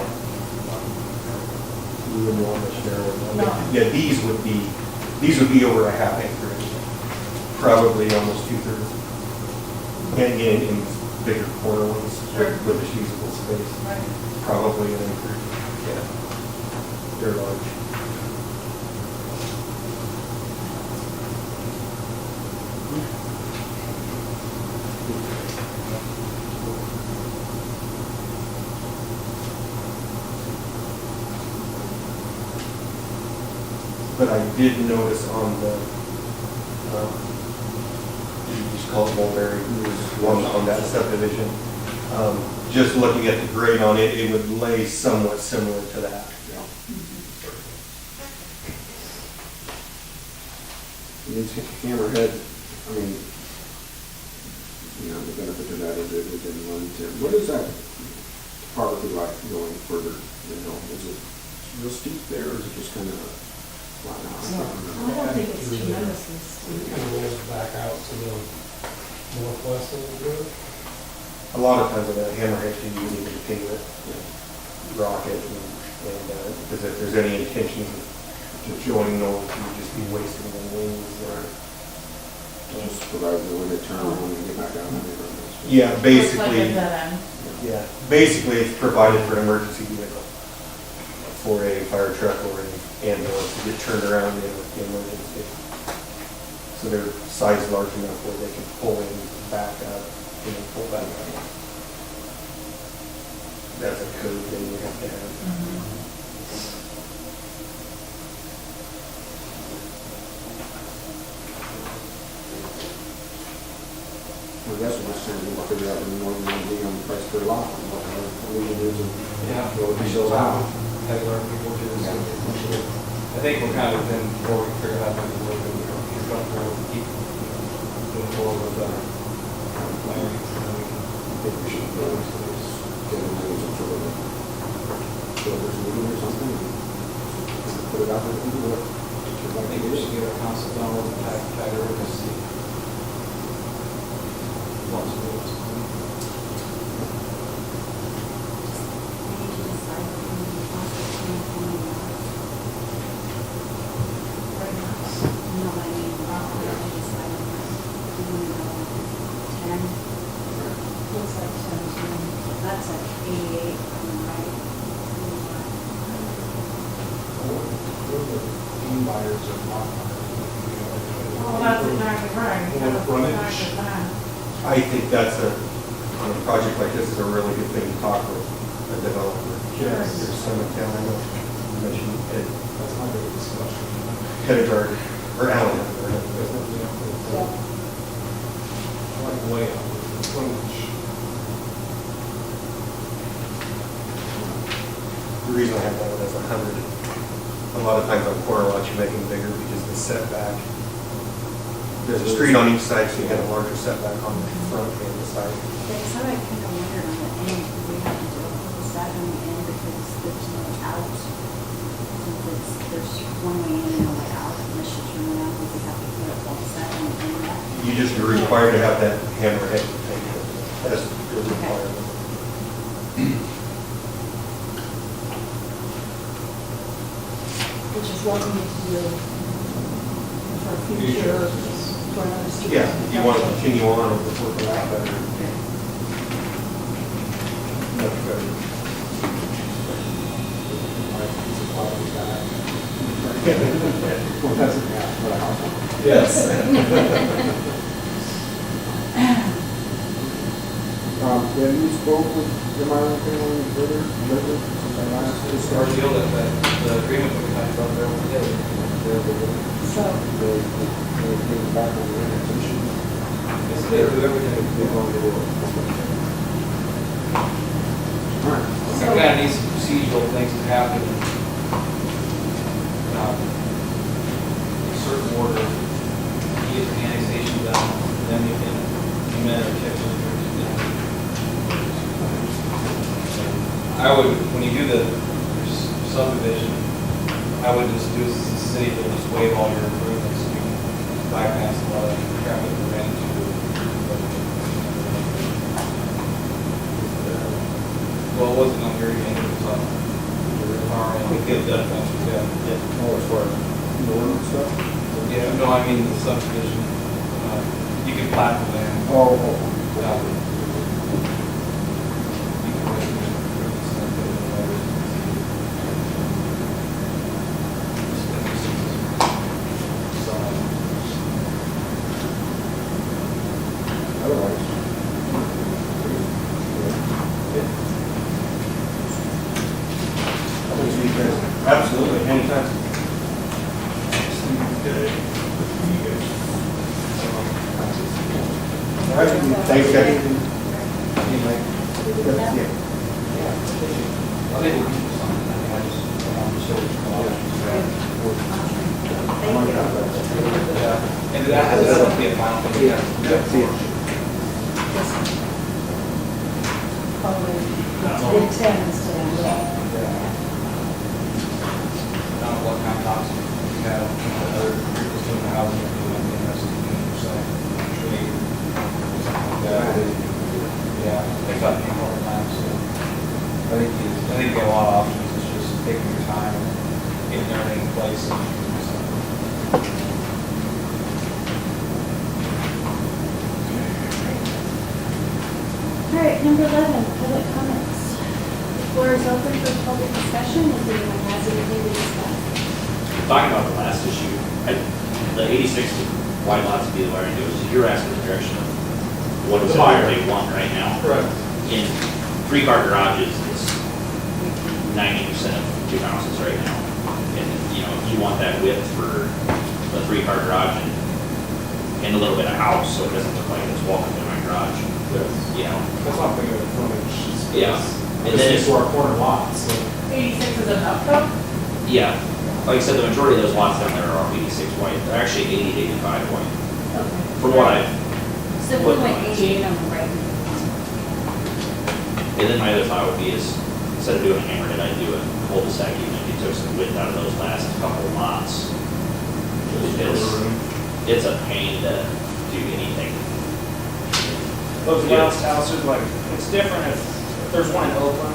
You wouldn't want much narrower. No. Yeah, these would be over a half acre, probably almost 2/3. And again, in bigger corner ones with this usable space, Right. probably an acre. Yeah, they're large. But I did notice on the, you just call it Mulberry, on that subdivision, just looking at the grade on it, it would lay somewhat similar to that. These hammerhead, I mean, you know, the benefit to that is it within 110. What is that topography like going further, you know, is it real steep there, or is it just kind of flat out? I don't think it's tremendously It steep. kind of rolls back out to the northwest a little bit. A lot of times with that hammerhead, you need to continue it, rock it, and because if there's any intention to join those, you'd just be wasting the wings. Just provide the when they turn, when they get back down. Yeah, Looks like basically. a dead end. Yeah, basically it's provided for an emergency vehicle, for a fire truck or an ambulance to get turned around in an emergency. So they're sized large enough where they can pull in, back up, and then pull back up. That's a code thing you have to have. Well, that's what we're saying, we'll figure out when we're going to be on the price per lot, and what we can do is. Yeah, Go we with show those how, out. how to learn people do this. I think we're kind of in, before we figure out what to do, we're comfortable with keep moving forward with our plans. And then we can I think we should go into this, get into some sort of builders meeting or something, and put it out there, and do it. I think we should get our council done with the tighter to see. What's the rules. We need to decide when we want to change one or not. Right now. No, I mean, we have to decide. Do we know 10? Looks like 17. That's like 88, right? Team buyers or not buyers. Well, that's exactly right. Well, That's frontage. exactly right. I think that's on a project like this is a really good thing to talk with a developer. Yes. There's some in town, I know, you mentioned Ed That's not a big discussion. Hedegaard, or Allen. There's nothing else. Yeah. I like the layout, the frontage. The reason I have that one as 100, a lot of times on corner lots, you make them bigger because the setback. There's a street on each side, so you get a larger setback on the front and the side. Because I kind of wondered on the end, do we have to do a cul-de-sac on the end because there's no out? Since there's one way in and no way out, unless you turn around, we have to put a cul-de-sac on the end of that. You just are required to have that hammerhead thing. That's your requirement. Which is what we need to do for future, for another student. Yeah, if you want to continue on, it would work a lot better. Much better. Well, that's, yeah, for a house. Yes. Have you spoke with the Myron family further, lately, since I last It's our discussed? deal that the agreement that we had about there, So, They came back on the annexation. it's they do everything. They're going to do it. All right. Some kind of needs some procedural things to happen. In certain order, get the annexation done, then you can amend or check it. I would, when you do the subdivision, I would just do as a city, to just waive all your improvements, you can bypass a lot of traffic and run into. Well, it wasn't on your end, it was on our end, we get that once we got it. Oh, as far as the ordinance stuff? Yeah, no, I mean the subdivision, you can plat the land. Oh, You can recommend improvements and put it in letters. So, otherwise. Absolutely, anytime. All right, thanks, guys. we do that. Yeah. I think we can do something, I just, I'm sure we can. Yeah, and that'll be a final thing. Probably Big 10 instead of 12. I don't know what kind of talks we have, other people doing the housing, doing the rest of the percent trade, something like that. Yeah, they got people all the time, so I think you get a lot of options, it's just taking your time and getting everything in place. All right, number 11, public comments. The floor is open for public discussion, if anyone has anything to discuss. Talking about the last issue, the 86 wide lots would be the way to do it, so you're asking the direction of what is it that they want right now? Correct. In three-car garages, it's 90% of two houses right now. And, you know, you want that width for the three-car garage and a little bit of house, so it doesn't look like it's walking to my garage, Yes. you know? That's not big of a frontage space. Yeah. And This then is it's, to our corner lots, so. 86 is enough though? yeah, like I said, the majority of those lots down there are 86 white, they're actually 80 to 85 white, Okay. from what I've. So we went 88 on the right. And then my other thought would be is, instead of doing a hammerhead, I'd do a cul-de-sac, even if you took some width out of those last couple of lots. Because it's a pain to do anything. Those last houses, like, it's different if there's one in Oakland.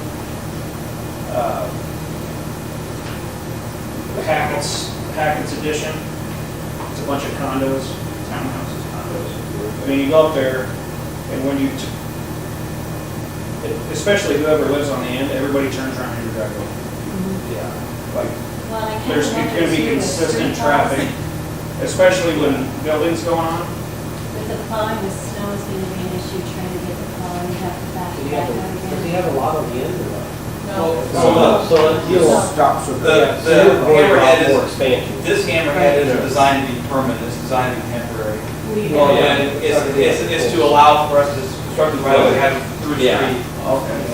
The Hackett's Edition. It's a bunch of condos, townhouses, condos. I mean, you go up there, and when you, especially whoever lives on the end, everybody turns around in your driveway. Yeah, like, Well, I can't there's imagine gonna be too, with consistent 3 traffic, especially when buildings going on. With the plowing, the snow is going to be an issue trying to get the plowing, you have to back Does he back have, out does he again. have a lot on the end or what? No. So you'll, Stop, so. The you'll avoid a lot hammerhead more is, expansion. this hammerhead isn't designed to be permanent, it's designed to be temporary. Well, And it's to allow for us to construct the right of way, have it through the Yeah. street.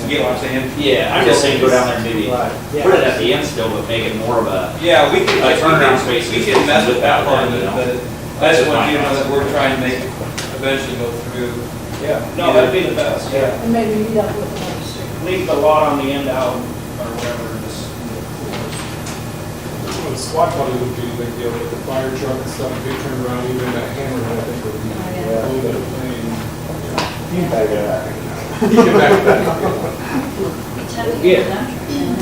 You get what I'm saying? Yeah, I'm just saying go down there and maybe Right. put it at the end still, but make it more of a, Yeah, we could, Like turnaround spaces we could mess with that part of you it, know? but I just want you to know that we're trying to make it eventually go through. Yeah, no, that'd be the best, yeah. And maybe meet up with the street. Leave the lot on the end out or whatever, just. Well, the squad probably would be a big deal, with the fire truck and stuff, big turnaround, even that hammerhead, I think would be a little bit of pain. You can back it up. You can back that up. It's heavy for Yeah. them, you know.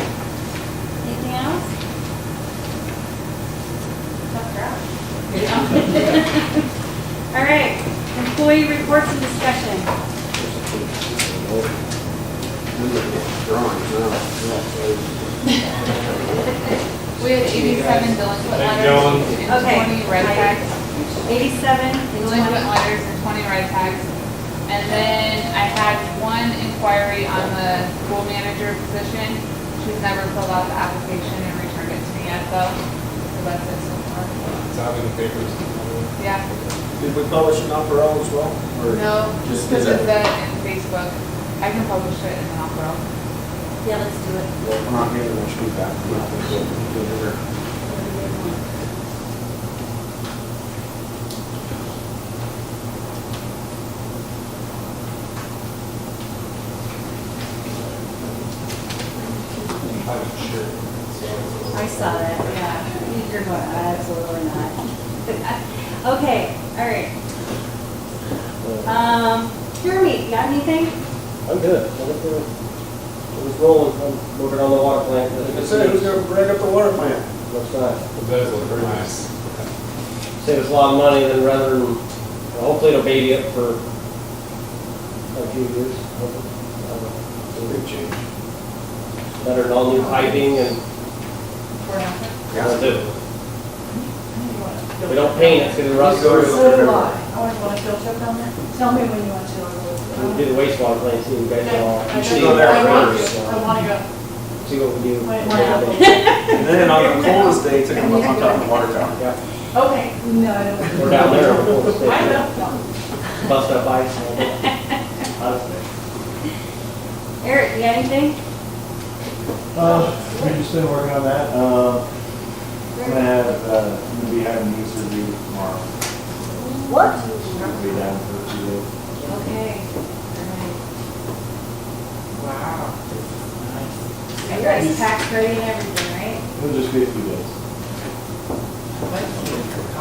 Anything else? Tough crowd. All right, employee reports and discussion. We had 87 delinquent letters Dylan. and Okay. 20 red tags. 87 and 20. Delinquent letters and 20 red tags. And then I had one inquiry on the school manager position. She's never filled out the application and returned it to me yet though. So that's it so far. It's out in the papers. Yeah. Did we publish an offer all as well? Or No, just just is because that- of the in Facebook. I can publish it in an offer. Yeah, let's do it. Well, we're not getting much feedback. We're not gonna do it here. I haven't shared it, so. I saw that, yeah. You're going, absolutely not. Okay, all right. Jeremy, you got anything? I'm good. It was rolling, I'm working on the water plant. Like I said, who's gonna break up the water plant? Looks nice. It does look very nice. Save us a lot of money than rather than, hopefully it'll baby it for a few years. hopefully. Big change. Better than all new piping and Yeah. if we don't paint it, it's gonna rust through. So do I. I want to go and field trip down there. Tell me when you want to. We'll do the wastewater plant, see what you guys all, I you see go there I want first. to. I want to go. see what we do. And then on the coldest day, take them up on top of the water tower. Yeah, Okay. No, I don't. we're down there, we'll stay I there. will. Bust up ice. and all that. Eric, you got anything? We've just been working on that. I'm gonna be having knee surgery tomorrow. What? I'm gonna be down for 2 days. Okay. Wow. You guys tax ready and everything, right? It'll just be a few days. I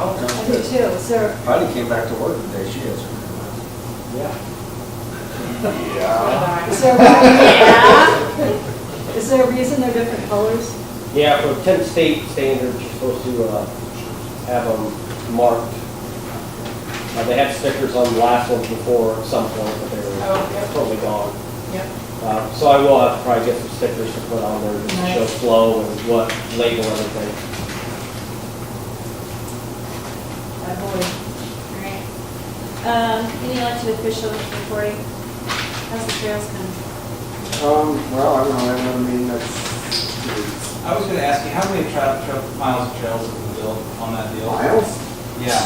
do too, sir. Heidi came back to work today, she has her. Yeah. Yeah. So, Yeah. Is there a reason they're different colors? Yeah, for 10 state standards, you're supposed to have them marked. They had stickers on the last ones before at some point, but they were totally gone. Yep. So I will have to probably get some stickers to put on there just to show flow and what label everything. I believe. All right. Any elected officials reporting? How's the trails coming? Well, I don't know, I have another meeting next 2 weeks. I was gonna ask you, how many miles of trails have been built on that deal? Miles? Yeah.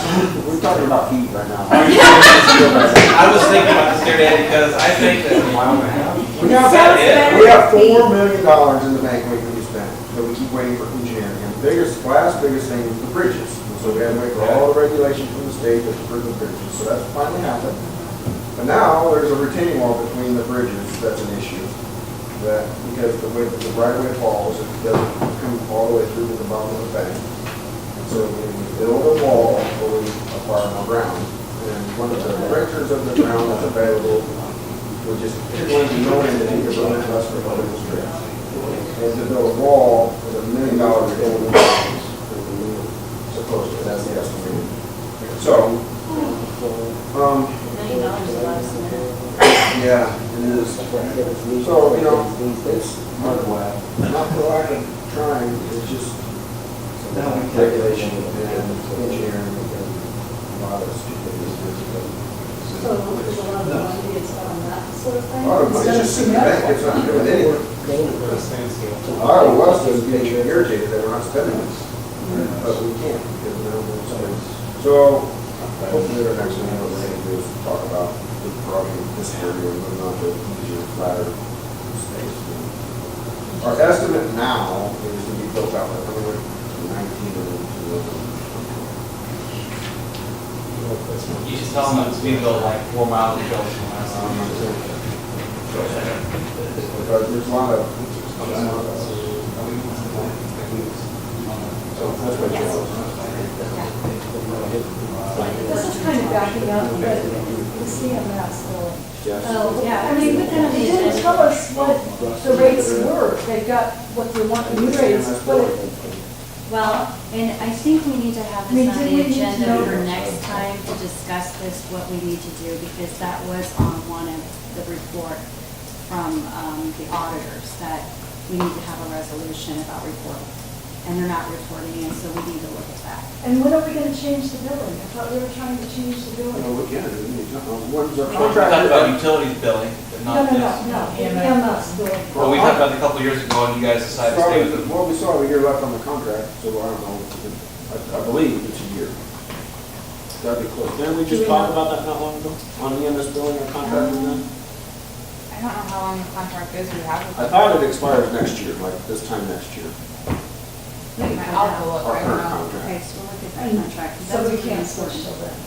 We're talking about feet right now. I was thinking about this here today because I think that a mile and a half. We have, Sounds better. we have $4 million in the bank waiting to be spent, so we keep waiting for engineering. And the last biggest thing is the bridges. And so we had to wait for all the regulations from the state to approve the bridges, so that's finally happened. But now, there's a retaining wall between the bridges that's an issue. That, because the way that the right of way falls, it doesn't come all the way through to the bottom of the bank. And so when we build a wall, we acquire more ground. And one of the directors of the ground that's available, we're just going to know that he could run us for public street. And to build a wall with $1 million retaining wall, supposed to, that's the estimate. So, $1 million is a lot of cement. yeah, it is. So, you know, it's not for lack of trying, it's just regulation and engineering and a lot of stupidity. So there's a lot of money it's on that sort of thing? A lot of money, it's just sitting in the bank, it's not doing anything. Put a standstill. Iowa West is getting irritated that we're not spending this, but we can't because we don't have space. So, hopefully our next meeting, what we're going to do is talk about the problem, this area, and moving on to easier, flatter space. Our estimate now is to be built out by 2019 and 2020. You should tell them it's being built like 4 miles of trails from last time. Because there's a lot of, so that's what This is kind of backing up, but the CMS, Oh, yeah, I mean, put that on the they didn't agenda. tell us what the rates were. They got what they want, new rates, but Well, and I think we need to have I mean, this on do the we need to agenda know- for next time to discuss this, what we need to do, because that was on one of the report from the auditors, that we need to have a resolution about reporting. And they're not reporting, and so we need to look at that. and when are we gonna change the billing? I thought we were trying to change the billing. we can, when's our We talked contract? about utilities billing, but No, not no, this. no, EMS billing. Well, we talked about it a couple of years ago, and you guys decided to stay with it. Well, we still have a year left on the contract, so I don't know, I believe it's a year. That'd be close. Didn't we just talk about that not long ago, on EMS billing or contract with them? I don't know how long the contract is we have with I them. thought it expires next year, like this time next year, I'll have to look our right current now. Okay, contract. so we'll look at that contract. 'cause So that's we really can't important. switch till then.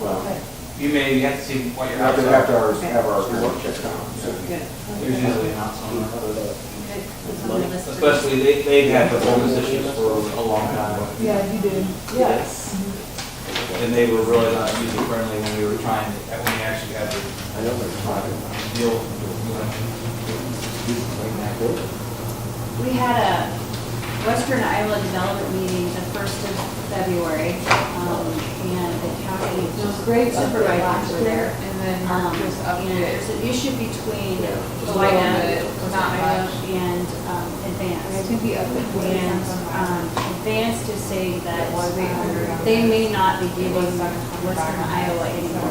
Well, Okay, You have to see what your we have hours to have are. have our work checked out. so. Good. There's usually not some. Good. It's on the list for- Especially, they've had performance issues for a long time. yeah, you do, yes. And they were really not user friendly when we were trying to, when we actually had to deal with them. We had a Western Iowa Development meeting the 1st of February, and the county Great supervisors were there. And then just And update there's an issue between a OIM, little bit, not Iowa, much. and Advanced. And Advanced is saying that they may not be giving Western Iowa anymore.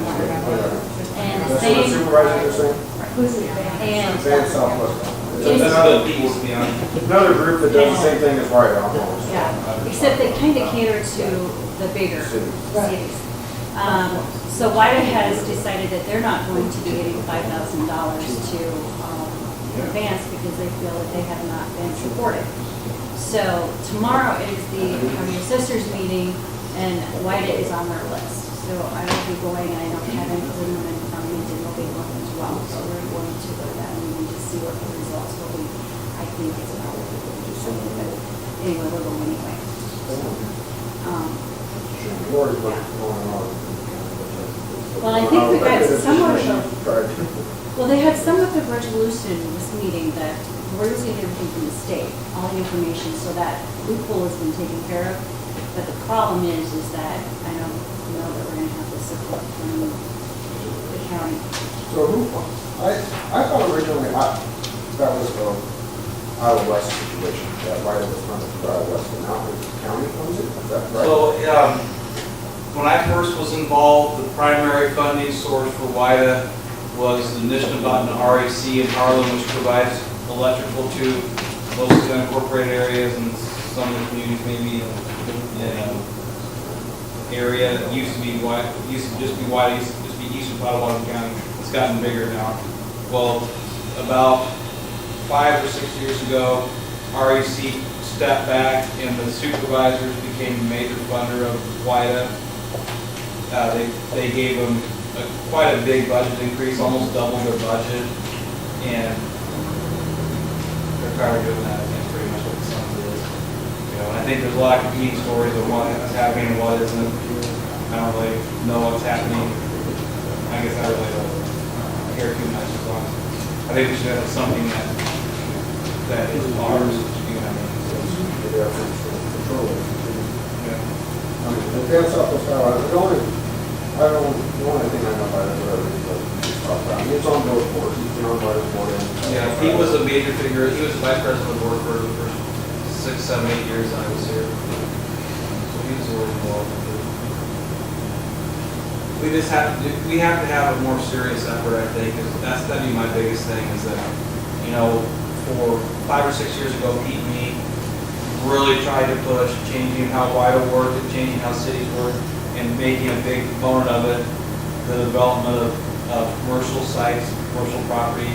And That's what the saying, supervisors are saying? Who's it? Dan? and Van Southwest. It's- That's good piece, to be honest. Another group that does the same thing as White Owl. yeah, except they kind of cater to the bigger Cities. cities. So White has decided that they're not going to be giving $5,000 to Advance because they feel that they have not been supported. So tomorrow is the county assessors meeting, and White is on their list. So I will be going, and I know Kevin Zimmerman from Minden will be going as well. So we're going to go to that meeting to see what the results will be. I think it's probably going to do something, but anyway, we're going anyway. Lord, what's going on? Well, I think we got somewhat of Tried to- Well, they had some of the resolution in this meeting that we're receiving everything from the state, all the information, so that loophole has been taken care of. But the problem is that I know that we're gonna have the support from the county. So who, I thought originally, that was Iowa West situation, that right of the front of Iowa West, and now the county owns it, is that right? So, when I first was involved, the primary funding source for WIDA was the Nishnabotna REC in Harlem, which provides electrical to most of the unincorporated areas and some of the communities, maybe area that used to be WIDA, used to just be WIDA, used to just be east of Potawatomi County. It's gotten bigger now. Well, about 5 or 6 years ago, REC stepped back and the supervisors became the major funder of WIDA. They gave them quite a big budget increase, almost doubled their budget, and they're tired of doing that. That's pretty much what the Suns is. You know, and I think there's a lot of competing stories of what's happening and what isn't. I don't really know what's happening. I guess I really don't care too much as long as I think we should have something that is ours. You know what I mean? Maybe that's control it. Yeah. I mean, the down Southwest Iowa, the only thing I know about it, whatever, is like, we just talked about, I mean, it's on board board, he's been on board board. Yeah, he was a major figure. He was vice president of the board for the first 6, 7, 8 years I was here. So he was always involved with it. We have to have a more serious effort, I think, because that'd be my biggest thing is that, you know, for 5 or 6 years ago, Pete and me really tried to push changing how WIDA worked and changing how cities work and making a big component of it, the development of commercial sites, commercial property,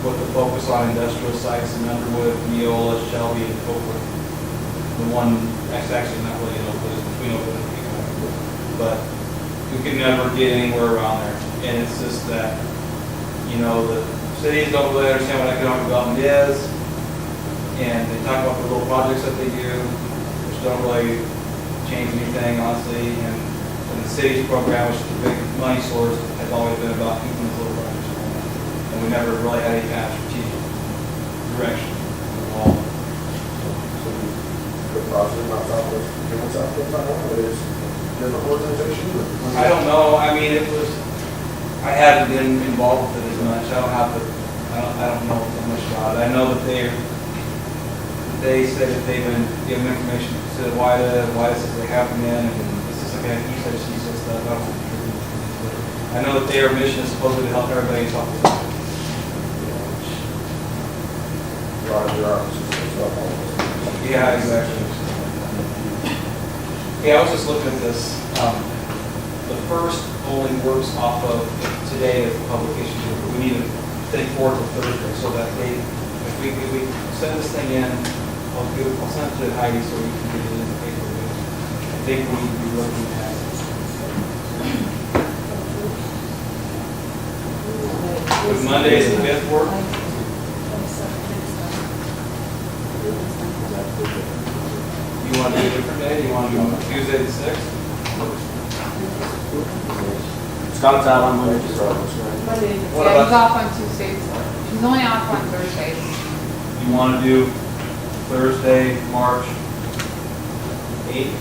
with the focus on industrial sites in Underwood, Neola, Shelby, and Oakwood. The one, that's actually not really in Oakwood, it's between Oakwood and Pecan. But we could never get anywhere around there. And it's just that, you know, the cities don't really understand what economic development is. And they talk about the little projects that they do, which don't really change anything, honestly. And the city's program, which is the big money source, has always been about keeping those little projects going. And we never really had any kind of strategic direction at all. So good positive about Southwest, given Southwest Iowa, but it's a different organization. I don't know, I mean, I haven't been involved with it as much, I don't know so much about it. I know that they say that they've been given information to WIDA says they have them in, and it's just like he said, she said stuff, I don't know. I know that their mission is supposedly to help everybody talk to them. A lot of bureaucracies and stuff, all this. Yeah, exactly. Yeah, I was just looking at this. The first only works off of today as a publication, but we need to think forward to Thursday so that if we send this thing in, I'll send it to Heidi so we can get it in the paper. I think we need to be looking at. Would Monday the 5th work? You want to do a different day? Do you want to do Tuesday the 6th? Scott's out on Monday. Monday. What Yeah, he's about, off on Tuesdays. He's only off on Thursdays. you want to do Thursday, March 8th?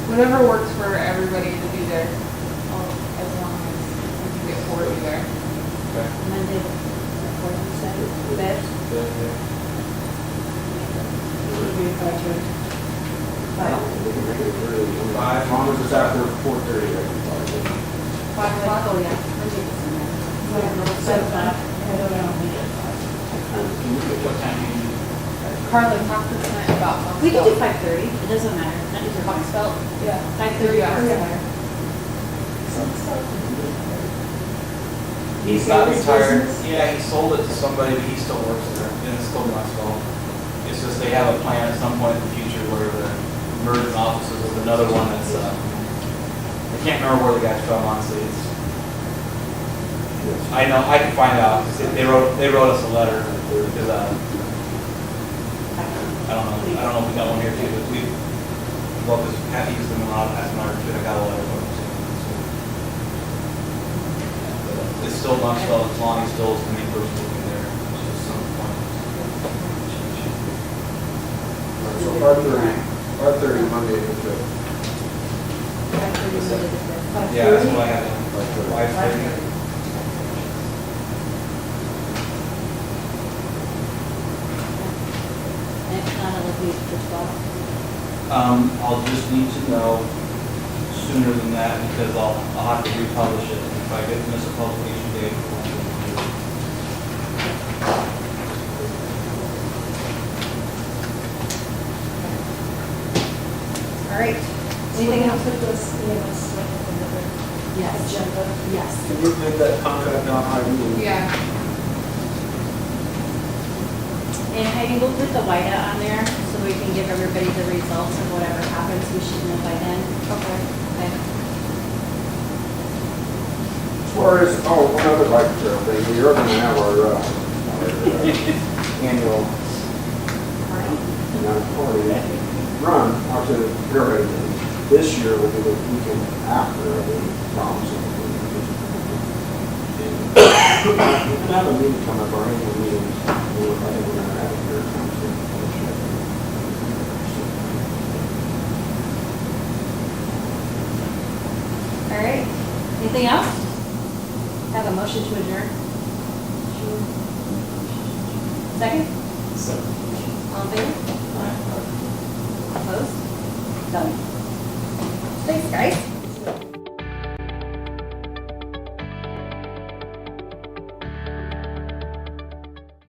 Whatever works for everybody to be there, as long as we can get 4 of you there. Okay. Monday, the 4th, 5th. We can make it really, Five. as long as it's after 4:30, I can probably. 5 o'clock? Oh, yeah. Monday, the 7th. I don't know. What time do you? Carla, talk to us tonight about Fox We can do Belt. 5:30, it doesn't matter. Not just Fox Belt. Yeah. 5:30 Yeah. doesn't matter. He's not retired. Yeah, he sold it to somebody, but he still works there, and it's still not sold. It's just they have a plan at some point in the future where the merging offices with another one that's, I can't remember where the guy's from, honestly. I know, I can find out, 'cause they wrote us a letter, because, I don't know if we got one here too, but we, well, because Patty used them a lot, that's another, I got a letter from them. So it's still Knoxville, as long as still is the main person living there, which is some point. So 5:30 Monday the 5th. Yeah, that's what I had in, like, 5:30. Next time I'll look at the 12th. I'll just need to know sooner than that, because I'll have to republish it, if I get miss a publication date. All right. Anything else with this EMS, like another agenda? Yes. Can you make that contract on ID? Yeah. And Heidi, we'll put the whiteout on there so we can give everybody the results of whatever happens. We should know by then. Okay. Okay. As far as, one other bike trail thing, we are gonna have our annual, party run out to Pyramid. This year will be the weekend after the proms. We can have a meeting come up, our annual meeting, I think we're gonna have it here. All right. Anything else? Have a motion to adjourn? Second? All in favor? Opposed? Done. Thanks, guys.